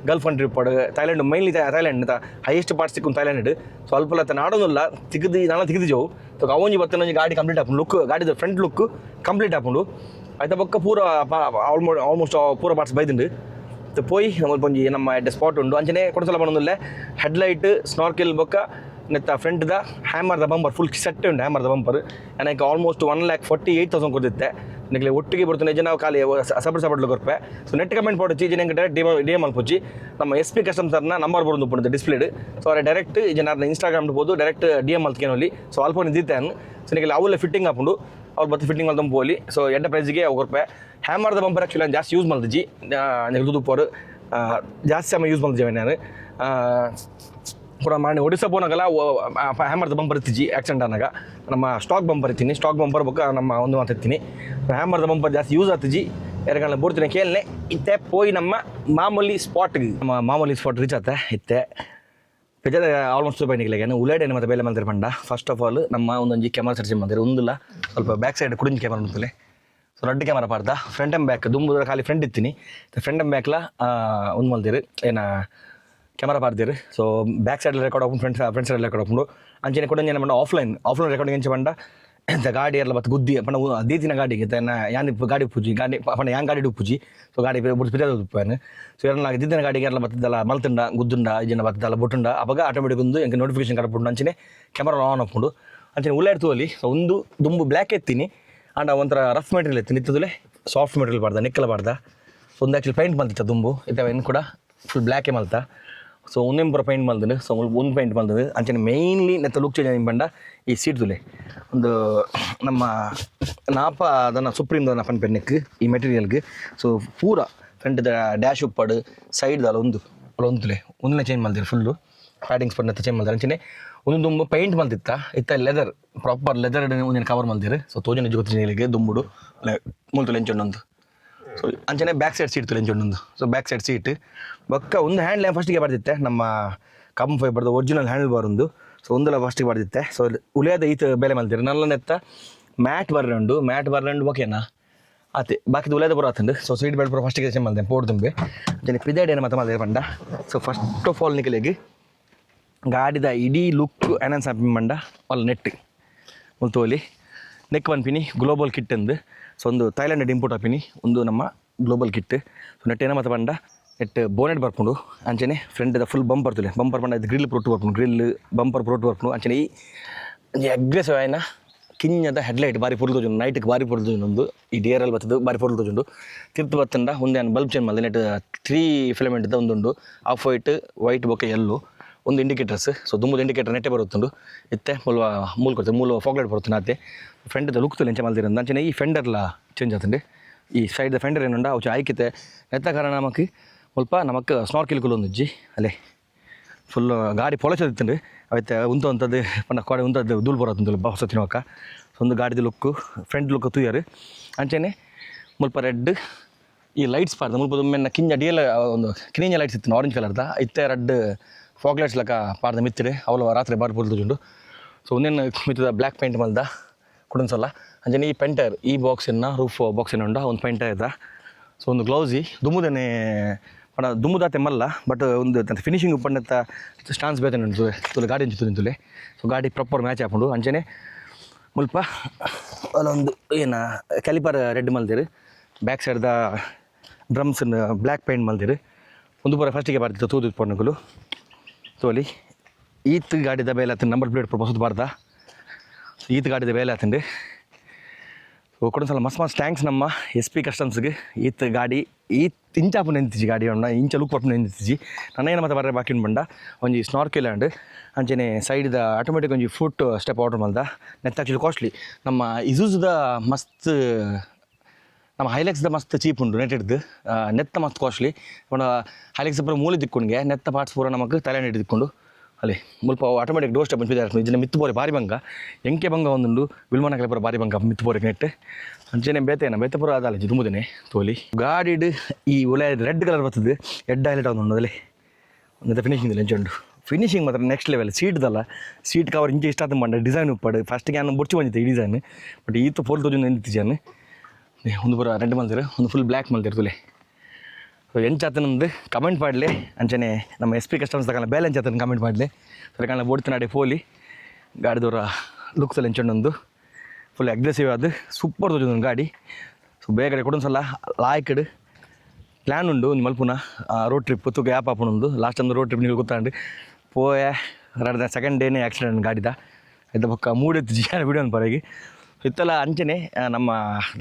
ಗಲ್ಫ್ ಕಂಟ್ರಿ ಪಡು Thailand mainly Thailand highest part ಸಿಕ್ಕು ಥೈಲ್ಯಾಂಡ್ ಸೊ ಅಲ್ಪ ನಾಡೋದಿಲ್ಲ ನಾನು ತೆಗೆದಿದ್ದೆವು ಸೊ ಅವೊಂಜಿ ಬತ್ತೊಂಜಿ ಗಾಡಿ ಕಂಪ್ಲೀಟ್ ಹಾಕೊಂಡು ಲುಕ್ ಗಾಡಿದ ಫ್ರಂಟ್ ಲುಕ್ ಕಂಪ್ಲೀಟ್ ಹಾಕೊಂಡು ಆಯ್ತಾ ಪಕ್ಕ ಪೂರ ಆಲ್ಮೋಸ್ಟ್ ಪೂರ ಪಾರ್ಟ್ಸ್ ಬೈದಿಂಡು ಪೋಯಿ ನಮ್ಮ ಒಂಜಿ ನಮ್ಮ ಎಡ್ಡೆ ಸ್ಪಾಟ್ ಉಂಡು ಅಂಚನೆ ಕೊಡಸಲ ಬಣ್ಣದಲ್ಲೇ ಹೆಡ್ಲೈಟ್ ಸ್ನಾರ್ಕೆಲ್ ಬೊಕ್ಕ ನೆತ್ತ ಫ್ರಂಟ್ದ ಹ್ಯಾಮರ್ದ ಬಂಪರ್ ಫುಲ್ ಸೆಟ್ ಉಂಟು ಹ್ಯಾಮರ್ದ ಬಂಪರ್ ನನಗೆ ಆಲ್ಮೋಸ್ಟ್ 1,48,000 ಕೊಡ್ತಿತ್ತೆ ನನಗೆ ಒಟ್ಟಿಗೆ ಬರ್ತಾನೆ ಜನ ಖಾಲಿ ಸಪರೇಟ್ ಕೊರ್ಪೆ ಸೊ ನೆಟ್ ಕಮೆಂಟ್ ಪಡೋಚಿ ಜನಗೆ ಡೈರೆಕ್ಟ್ ಡಿ ಎಮ್ ಅಲ್ಪೋಚಿ ನಮ್ಮ SP ಕಸ್ಟಮ್ಸರ್ನ ನಂಬರ್ ಬರೋದು ಪಡುತ್ತೆ ಡಿಸ್ಪ್ಲೇಡ್ ಸೊ ಅವ್ರ ಡೈರೆಕ್ಟ್ ಜನರ ಇನ್ಸ್ಟಾಗ್ರಾಮ್ ಬೋದು ಡೈರೆಕ್ಟ್ DM ಅಲ್ತ್ಕೇನೋಲಿ ಸೊ ಅಲ್ಪ ನಿಂದಿತ್ತೇನು ಸೊ ನನಗೆ ಅವಲ್ಲೇ ಫಿಟ್ಟಿಂಗ್ ಹಾಕೊಂಡು ಅವ್ರು ಬತ್ತು ಫಿಟ್ಟಿಂಗ್ ಮಾಡ್ದು ಪೋಲಿ ಸೊ ಎಡ್ಡ ಪ್ರೈಸಿಗೆ ಕೊರ್ಪೆ ಹ್ಯಾಮರ್ದ ಬಂಪರ್ ಆ್ಯಕ್ಚುಲಿ ನಾನು ಜಾಸ್ತಿ ಯೂಸ್ ಮಾಡ್ದಿಜ್ಜಿ ತುದುಪ್ಪೋರು ಜಾಸ್ತಿ ಸಮಯ ಯೂಸ್ ಮಾಡ್ದಿದ್ದೇವೆ ನಾನು ಪೂರ ಮಾಡಿ ಒಡಿಸಾ ಪೋನಾಗಲ್ಲ ಹ್ಯಾಮರ್ದ ಬಂಪರ್ ಇತ್ತಿಜಿ ಆಕ್ಸಿಡೆಂಟ್ ಆನಾಗ ನಮ್ಮ ಸ್ಟಾಕ್ ಬಂಪರ್ ಇತ್ತೀನಿ ಸ್ಟಾಕ್ ಬಂಪರ್ ಬೊಕ್ಕ ನಮ್ಮ ಒಂದು ಮಾತಿರ್ತೀನಿ ಹ್ಯಾಮರ್ದ ಬಂಪರ್ ಜಾಸ್ತಿ ಯೂಸ್ ಆಗ್ತಿಜಿ ಎರಡಗಳ ಬೋಡ್ತೀನಿ ಕೇಳನೆ ಇತ್ತೆ ಪೋಯಿ ನಮ್ಮ ಮಾಮೂಲಿ ಸ್ಪಾಟ್ಗೆ ನಮ್ಮ ಮಾಮೂಲಿ ಸ್ಪಾಟ್ ರೀಚ್ ಆತ ಇತ್ತೆ ಪೆಜದ ಆಲ್ಮೋಸ್ಟ್ ಬೈನಿಗೆ ಉಳ್ಳಾಡೇನು ಮತ್ತು ಬೇಲೆ ಮಂದಿರ ಪಂಡ ಫಸ್ಟ್ ಆಫ್ ಆಲ್ ನಮ್ಮ ಒಂದೊಂದು ಕ್ಯಾಮರಾ ಸರ್ಚ್ ಮಾಡಿದ್ರೆ ಒಂದಿಲ್ಲ ಸ್ವಲ್ಪ ಬ್ಯಾಕ್ ಸೈಡ್ ಕುಡಿಂಜಿ ಕ್ಯಾಮರಾ ಉಂಟಲೆ ಸೊ ರೆಡ್ ಕ್ಯಾಮರಾ ಪಾಡ್ದ ಫ್ರಂಟ್ ಆ್ಯಂಡ್ ಬ್ಯಾಕ್ ದುಂಬುದ ಖಾಲಿ ಫ್ರಂಟ್ ಇತ್ತೀನಿ ಫ್ರಂಟ್ ಆ್ಯಂಡ್ ಬ್ಯಾಕ್ಲ ಒಂದು ಮಲ್ದಿರು ಏನ ಕ್ಯಾಮರಾ ಪಾಡ್ದಿರು ಸೊ ಬ್ಯಾಕ್ ಸೈಡ್ ರೆಕಾರ್ಡ್ ಹಾಕೊಂಡು ಫ್ರಂಟ್ ಸೈಡ್ ರೆಕಾರ್ಡ್ ಹಾಕೊಂಡು ಅಂಚನೆ ಕೂಡ ಏನು ಮಾಡ ಆಫ್ಲೈನ್ ರೆಕಾರ್ಡಿಂಗ್ ಎಂಚ ಪಂಡ ಗಾಡಿ ಎಲ್ಲ ಮತ್ತು ಗುದ್ದಿ ಪಣ ದೀತಿನ ಗಾಡಿಗೆ ಯಾನ್ ಗಾಡಿ ಪೂಜಿ ಗಾಡಿ ಪಣ ಯಾಂಗ್ ಗಾಡಿ ಉಪ್ಪುಜಿ ಸೊ ಗಾಡಿ ಬಿಟ್ಟು ಉಪ್ಪೇನು ಸೊ ಎಲ್ಲ ದಿದ್ದಿನ ಗಾಡಿಗೆ ಎಲ್ಲ ಬತ್ತದಲ್ಲ ಮಲ್ತುಂಡ ಗುದ್ದುಂಡ ಇದನ್ನ ಬತ್ತದಲ್ಲ ಬುಟ್ಟುಂಡ ಅವಾಗ ಆಟೋಮೆಟಿಕ್ ಒಂದು ಎಂಗೆ ನೋಟಿಫಿಕೇಶನ್ ಕಟ್ಬಿಟ್ಟು ಅಂಚನೆ ಕ್ಯಾಮರಾ ಆನ್ ಹಾಕೊಂಡು ಅಂಚನೆ ಉಳ್ಳಾಡ್ತು ಅಲ್ಲಿ ಸೊ ಒಂದು ದುಂಬು ಬ್ಲ್ಯಾಕ್ ಎತ್ತೀನಿ ಆಂಡ ಒಂಥರ ರಫ್ ಮೆಟೀರಿಯಲ್ ಎತ್ತೀನಿ ಇತ್ತದಲ್ಲೇ ಸಾಫ್ಟ್ ಮೆಟೀರಿಯಲ್ ಬಾರ್ದ ನಿಕ್ಕಲ ಬಾರ್ದ ಸೊ ಒಂದು ಆ್ಯಕ್ಚುಲಿ ಪೈಂಟ್ ಮಲ್ತಿತ್ತ ದುಂಬು ಇದ್ದಾವೇನು ಕೂಡ ಫುಲ್ ಬ್ಲ್ಯಾಕೇ ಮಲ್ತ ಸೊ ಒಂದೆಂಪುರ ಪೈಂಟ್ ಮಲ್ದನು ಸೊ ಒಂದು ಪೈಂಟ್ ಮಲ್ದನು ಅಂಚನೆ ಮೇಯ್ನ್ಲಿ ನೆತ್ತ ಲುಕ್ ಚೇಂಜ್ ಬಂಡ ಈ ಸೀಟ್ ತುಲೆ ಒಂದು ನಮ್ಮ ನಾಪ ಅದನ್ನು ಸುಪ್ರೀಮ್ದ ಫನ್ ಪೆನ್ನಿಕ್ ಈ ಮೆಟೀರಿಯಲ್ಗೆ ಸೊ ಪೂರ ಫ್ರಂಟ್ದ ಡ್ಯಾಶ್ ಉಪ್ಪಡು ಸೈಡ್ದಲ್ಲ ಒಂದು ತುಲೆ ಒಂದನೇ ಚೇಂಜ್ ಮಲ್ದಿರು ಫುಲ್ಲು ಪ್ಯಾಡಿಂಗ್ಸ್ ಪಡ್ ನೆತ್ತ ಚೇಂಜ್ ಮಲ್ದಾರೆ ಅಂಚನೆ ಒಂದು ದುಂಬು ಪೈಂಟ್ ಮಲ್ತಿತ್ತ ಇತ್ತ ಲೆದರ್ ಪ್ರಾಪರ್ ಲೆದರ್ ಒಂದಿನ ಕವರ್ ಮಲ್ದಿರು ಸೊ ತೋಜನ ಜೊತೆ ದುಂಬುಡು ಮುಲ್ತುಲೆ ಎಂಚೊಂದೊಂದು ಸೊ ಅಂಚನೆ ಬ್ಯಾಕ್ ಸೈಡ್ ಸೀಟ್ ತುಲೆ ಎಂಚೊಂದೊಂದು ಸೊ ಬ್ಯಾಕ್ ಸೈಡ್ ಸೀಟ್ ಬೊಕ್ಕ ಒಂದು ಹ್ಯಾಂಡ್ ಲ್ಯಾಂಪ್ ಫಸ್ಟಿಗೆ ಬರ್ದಿತ್ತೆ ನಮ್ಮ ಕಮ್ ಫೈಬರ್ದು ಒರಿಜಿನಲ್ ಹ್ಯಾಂಡಲ್ ಬಾರ್ ಒಂದು ಸೊ ಒಂದೆಲ್ಲ ಫಸ್ಟಿಗೆ ಬರ್ದಿತ್ತೆ ಸೊ ಉಳಿಯೋದ ಈತ ಬೆಲೆ ಮಲ್ತಿರು ನಲ್ಲ ನೆತ್ತ ಮ್ಯಾಟ್ ಬರ್ರಂಡು ಓಕೆನಾ ಆತೆ ಬಾಕಿದು ಉಳಿಯೋದ ಬರೋ ಸೊ ಸೀಟ್ ಬೆಲ್ಟ್ ಬರೋ ಫಸ್ಟಿಗೆ ಚೇಂಜ್ ಮಲ್ದೆ ಪೋಡ್ ತುಂಬಿ ಜನ ಪಿದಾಡೇನು ಮತ್ತೆ ಮಲ್ದಿರು ಪಂಡ ಸೊ ಫಸ್ಟ್ ಆಫ್ ಆಲ್ ನಿಕಲಿಗೆ ಗಾಡಿದ ಇಡೀ ಲುಕ್ ಎನನ್ಸ್ ಹಾಪಿ ಮಂಡ ಅಲ್ಲಿ ನೆಟ್ ಮುಲ್ತೋಲಿ ನೆಕ್ ಪನ್ಪಿನಿ ಗ್ಲೋಬಲ್ ಕಿಟ್ ಅಂದು ಸೊ ಒಂದು ಥೈಲ್ಯಾಂಡ್ ಇಂಪೋರ್ಟ್ ಹಾಪಿನಿ ಒಂದು ನಮ್ಮ ಗ್ಲೋಬಲ್ ಕಿಟ್ ಸೊ ನೆಟ್ ಏನ ಮತ್ತೆ ಪಂಡ ನೆಟ್ ಬೋನೆಟ್ ಬರ್ಕೊಂಡು ಅಂಚನೆ ಫ್ರಂಟ್ದ ಫುಲ್ ಬಂಪರ್ ತುಲೆ ಬಂಪರ್ ಪಂಡ ಇದು ಗ್ರಿಲ್ ಪ್ರೋಟು ಬರ್ಕೊಂಡು ಗ್ರಿಲ್ ಬಂಪರ್ ಪ್ರೋಟು ಬರ್ಕೊಂಡು ಅಂಚನೆ ಈ ಅಗ್ರೆಸಿವ್ ಆಯ್ನ ಕಿಂಜದ ಹೆಡ್ಲೈಟ್ ಬಾರಿ ಪೊರ್ಲು ನೈಟ್ಗೆ ಬಾರಿ ಪೊರ್ಲು ಒಂದು ಈ DRL ಬರ್ತದೆ ಬಾರಿ ಪೊರ್ಲು ತೋಜುಂಡು ತಿರ್ತು ಬತ್ತಂಡ ಒಂದೇ ಬಲ್ಬ್ ಚೇಂಜ್ ಮಾಡಿದೆ ನೆಟ್ 3 ಫಿಲಮೆಂಟ್ ಒಂದುಂಡು ಆಫ್ ವೈಟ್ ಬೊಕ್ಕೆ ಎಲ್ಲು ಒಂದು ಇಂಡಿಕೇಟರ್ಸ್ ಸೊ ದುಂಬುದು ಇಂಡಿಕೇಟರ್ ನೆಟ್ಟೆ ಬರುತ್ತುಂಡು ಇತ್ತೆ ಮೂಲ ಕೊಡ್ತದೆ ಮೂಲ ಫಾಗ್ಲೈಟ್ ಬರುತ್ತೆ ನಾತೆ ಫ್ರಂಟ್ದ ಲುಕ್ ತುಲೆ ಎಂಚ ಮಲ್ದಿರಂದು ಅಂಚನೆ ಈ ಫೆಂಡರ್ಲ ಚೇಂಜ್ ಆತಂಡೆ ಈ ಸೈಡ್ ಫೆಂಡರ್ ಏನುಂಡ ಅವು ಆಯ್ಕಿತೆ ನೆತ್ತ ಕಾರಣ ನಮಗೆ ಸ್ವಲ್ಪ ನಮಕ್ ಸ್ನಾರ್ಕೆಲ್ ಒಂದಿಜ್ಜಿ ಅಲ್ಲೇ ಫುಲ್ ಗಾಡಿ ಪೊಲಚದಿತ್ತಂಡು ಅವತ್ತೆ ಉಂತದ್ದು ಪಂಡ ಕೋಡೆ ಉಂತದ್ದು ಧೂಳು ಬರೋದು ಹೊಸ ತಿನ್ನೋಕ ಒಂದು ಗಾಡಿದ ಲುಕ್ಕು ಫ್ರಂಟ್ ಲುಕ್ ತೂಯರು ಅಂಚನೆ ಮುಲ್ಪ ರೆಡ್ ಈ ಲೈಟ್ಸ್ ಪಾರ್ದ ಮುಲ್ಪ ಒಮ್ಮೆ ಕಿಂಜ DL ಒಂದು ಕಿನಿಂಜ ಲೈಟ್ಸ್ ಇತ್ತು ಆರೆಂಜ್ ಕಲರ್ದ ಇತ್ತೆ ರೆಡ್ ಫಾಗ್ಲೈಟ್ಸ್ ಲಕ ಪಾರ್ದ ಮಿತ್ತಿಡೆ ಅವಳು ರಾತ್ರಿ ಬಾರಿ ಪೊರ್ದುಂಡು ಸೊ ಒಂದೇನು ಮಿತ್ತದ ಬ್ಲ್ಯಾಕ್ ಪೇಂಟ್ ಮಲ್ದ ಕುಡನ್ಸಲ್ಲ ಅಂಜನೆ ಈ ಪೆಂಟರ್ ಈ ಬಾಕ್ಸನ್ನು ರೂಫ್ ಬಾಕ್ಸನ್ನು ಉಂಡ ಒಂದು ಪೆಂಟರ್ ಇದ್ದ ಸೊ ಒಂದು ಗ್ಲೌಸಿ ದುಮ್ಮುದನೇ ಪಣ ದುಮ್ಮುದಾತೆ ಮಲ್ಲ ಬಟ್ ಒಂದು ಫಿನಿಶಿಂಗ್ ಪಂಡತ್ತ ಸ್ಟಾನ್ಸ್ ಬೇತನೆ ಉಂಟು ತುಲೆ ಗಾಡಿ ತುಲೆ ಸೊ ಗಾಡಿ ಪ್ರಾಪರ್ ಮ್ಯಾಚ್ ಹಾಕೊಂಡು ಅಂಚನೆ ಮುಲ್ಪ ಅಲ್ಲೊಂದು ಏನು ಕ್ಯಾಲಿಪರ್ ರೆಡ್ ಮಲ್ದಿರು ಬ್ಯಾಕ್ ಸೈಡ್ದ ಡ್ರಮ್ಸನ್ನು ಬ್ಲ್ಯಾಕ್ ಪೇಂಟ್ ಮಲ್ದಿರು ಒಂದು ಪೂರ ಫಸ್ಟಿಗೆ ಬರ್ತಿತ್ತು ತೂದು ಪಣ್ಣಗಳು ತೋಲಿ ಈತ್ ಗಾಡಿದ ಬೇಲೆ ಆತಂಡು ನಂಬರ್ ಪ್ಲೇಟ್ ಹೊಸದು ಬಾರ್ದ ಈತ್ ಗಾಡಿದ ಬೇಲೆ ಆತಂಡು ಕೊಡೊಂದ್ಸಲ ಮಸ್ತ್ ಥ್ಯಾಂಕ್ಸ್ ನಮ್ಮ SP ಕಸ್ಟಮ್ಸ್ಗೆ ಈತ್ ಗಾಡಿ ಈತ್ ಇಂಚಾಪು ನಿಂತಿಜಿ ಗಾಡಿ ಉಂಡ ಇಂಚ ಲುಕ್ ಪಪ್ಪು ನಿಂತಿಜಿ ನನ್ನ ಏನು ಮತ್ತೆ ಬರ್ರೆ ಬಾಕಿ ಬಂಡ ಒಂಜಿ ಸ್ನಾರ್ಕೆಲ್ ಆ್ಯಂಡ್ ಅಂಚನೆ ಸೈಡ್ದ ಆಟೋಮೆಟಿಕ್ ಒಂಜಿ ಫುಟ್ ಸ್ಟೆಪ್ ಆರ್ಡರ್ ಮಾಡ್ದ ನೆತ್ತ ಆ್ಯಕ್ಚುಲಿ ಕಾಸ್ಟ್ಲಿ ನಮ್ಮ ಇಜೂಸ್ದ ಮಸ್ತ್ ನಮ್ಮ ಹೈಲೆಕ್ಸ್ದ ಮಸ್ತ್ ಚೀಪ್ ಉಂಟು ನೆಟ್ಟಿಡ್ದು ನೆತ್ತ ಮಸ್ತ್ ಕಾಸ್ಟ್ಲಿ ಒಂದು ಹೈಲೆಕ್ಸ್ ಪೂರ ಮೂಲೆ ದಿಕ್ಕೊಂಡ್ಗೆ ನೆತ್ತ ಪಾರ್ಟ್ಸ್ ಪೂರ ನಮಗೆ ತಲೆ ಹಿಡಿದುಕೊಂಡು ಅಲ್ಲಿ ಮುಲ್ಪ ಆಟೋಮೆಟಿಕ್ ಡೋರ್ ಸ್ಟೆಪ್ ಇದನ್ನ ಮಿತ್ತು ಬೋರೆ ಭಾರಿ ಬಂಗ ಎಂಕೆ ಬಂಗ ಒಂದುಂಡು ವಿಲ್ಮನಕಲೆ ಪೂರ ಭಾರಿ ಬಂಗ ಮಿತ್ತು ಬೋರೆ ನೆಟ್ಟು ಅಂಚೆನೆ ಬೇತೆ ಪೂರ ಅದಲ್ಲ ದುಂಬುದೇನೆ ತೋಲಿ ಗಾಡಿಡ್ ಈ ಒಳ್ಳೆ ರೆಡ್ ಕಲರ್ ಬರ್ತದೆ ಎಡ್ ಹೈಲೈಟ್ ಒಂದು ಅದಲ್ಲಿ ಒಂದು ಫಿನಿಶಿಂಗ್ ಎಂಚುಂಡು ಫಿನಿಶಿಂಗ್ ಮಾತ್ರ ನೆಕ್ಸ್ಟ್ ಲೆವೆಲ್ ಸೀಟ್ದಲ್ಲ ಸೀಟ್ ಕವರ್ ಇಂಚೆ ಇಷ್ಟ ಆತ ಮಂಡ ಡಿಸೈನ್ ಉಪ್ಪಡು ಫಸ್ಟ್ಗೆ ನಾನು ಬುಡ್ಚಿ ಬಂದಿತ್ತು ಈ ಡಿಸೈನ್ ಬಟ್ ಈತು 4000 ನಿಂತಿದ್ದಾನೆ ಒಂದು ಪೂರ ರೆಡ್ ಮಲ್ತಿರು ಒಂದು ಫುಲ್ ಬ್ಲ್ಯಾಕ್ ಮಲ್ತಿರ್ತಲೆ ಸೊ ಎಂಚಾತನಂದು ಕಮೆಂಟ್ ಮಾಡಲಿ ಅಂಚನೆ ನಮ್ಮ SP ಕಸ್ಟಮರ್ಸ್ ತಗೊಂಡು ಬೇಲೆ ಎಂಚಾತನ ಕಮೆಂಟ್ ಮಾಡಲಿ ಸರಿ ಕಾಣ ಬೋಡ್ತಿನಾಡೆ ಫೋಲಿ ಗಾಡಿದವರ ಲುಕ್ಸಲ್ಲಿ ಎಂಚೊಂಡೊಂದು ಫುಲ್ ಅಗ್ರೆಸಿವ್ ಅದು ಸೂಪರ್ ತೋಜೊಂದು ಗಾಡಿ ಸೊ ಬೇಗ ಕೊಡೊಂದ್ಸಲ ಲಾಯ್ಕಡ್ ಪ್ಲ್ಯಾನ್ ಉಂಡು ಒಂದು ಮಲ್ಪುನ ರೋಡ್ ಟ್ರಿಪ್ ತೂಕ ಆ್ಯಪ್ ಆಪುನೊಂದು ಲಾಸ್ಟ್ ಒಂದು ರೋಡ್ ಟ್ರಿಪ್ ನೀವು ಗೊತ್ತಾಂಡು ಪೋಯ ಸೆಕೆಂಡ್ ಡೇನೇ ಆಕ್ಸಿಡೆಂಟ್ ಗಾಡಿದ ಇದ್ದ ಪಕ್ಕ ಮೂಡೆತ್ತು ಜಿಯಾನ ವಿಡಿಯೋ ಪರಗಿ ಇತ್ತಲ್ಲ ಅಂಚನೆ ನಮ್ಮ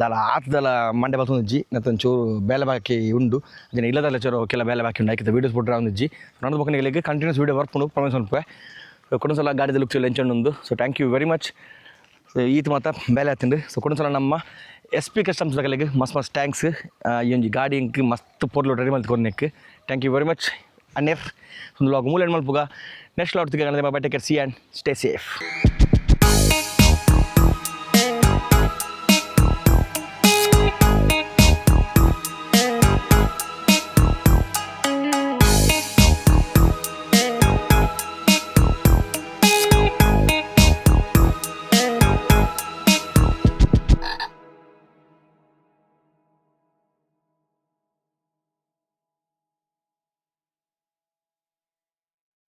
ದಾಲ ಆತದಲ್ಲ ಮಂಡೆ ಬಲ್ತೊಂದಿಜ್ಜಿ ನತ್ತೊಂಚೂರು ಬೇಲೆ ಬಾಕಿ ಉಂಡು ಅಂಚನೆ ಇಲ್ಲದಲ್ಲ ಚೂರು ಕೆಲ ಬೇಲೆ ಬಾಕಿ ಉಂಡು ಆಯ್ತು ವೀಡಿಯೋಸ್ ಬಿಟ್ರೆ ಒಂದಿಜ್ಜಿ ನನ್ನದು ಬಕ್ಕನಿಗೆ ಕಂಟಿನ್ಯೂಸ್ ವೀಡಿಯೋ ಬರ್ಕೊಂಡು ಪ್ರಮೇಶ ಸ್ವಲ್ಪ ಕೊಡೊಂದ್ಸಲ ಗಾಡಿದ ಲುಕ್ಸ್ ಎಲ್ಲ ಎಂಚೊಂಡು so thank you very much ಈತ ಮಾತ್ರ ಬೇಲೆ ಆತಂಡು ಸೊ ಕೊಡೊಂದ್ಸಲ ನಮ್ಮ SP ಕಸ್ಟಮ್ಸ್ ದಾಖಲೆಗೆ ಮಸ್ತ್ ಥ್ಯಾಂಕ್ಸ್ ಈ ಒಂದು ಗಾಡಿ ಇಂಕ್ ಮಸ್ತ್ ಪೊರ್ಲು ರೆಡಿ ಮಾಡಿ ಕೊನೆಕ್ ಥ್ಯಾಂಕ್ ಯು ವೆರಿ ಮಚ್ ಅನ್ನೇರ್ ಒಂದು ಲಾಗ್ ಮೂಲೆ ಮಲ್ಪುಗ ನೆಕ್ಸ್ಟ್ ಲಾಗ್ ತೆಗೆ bye take care C and stay safe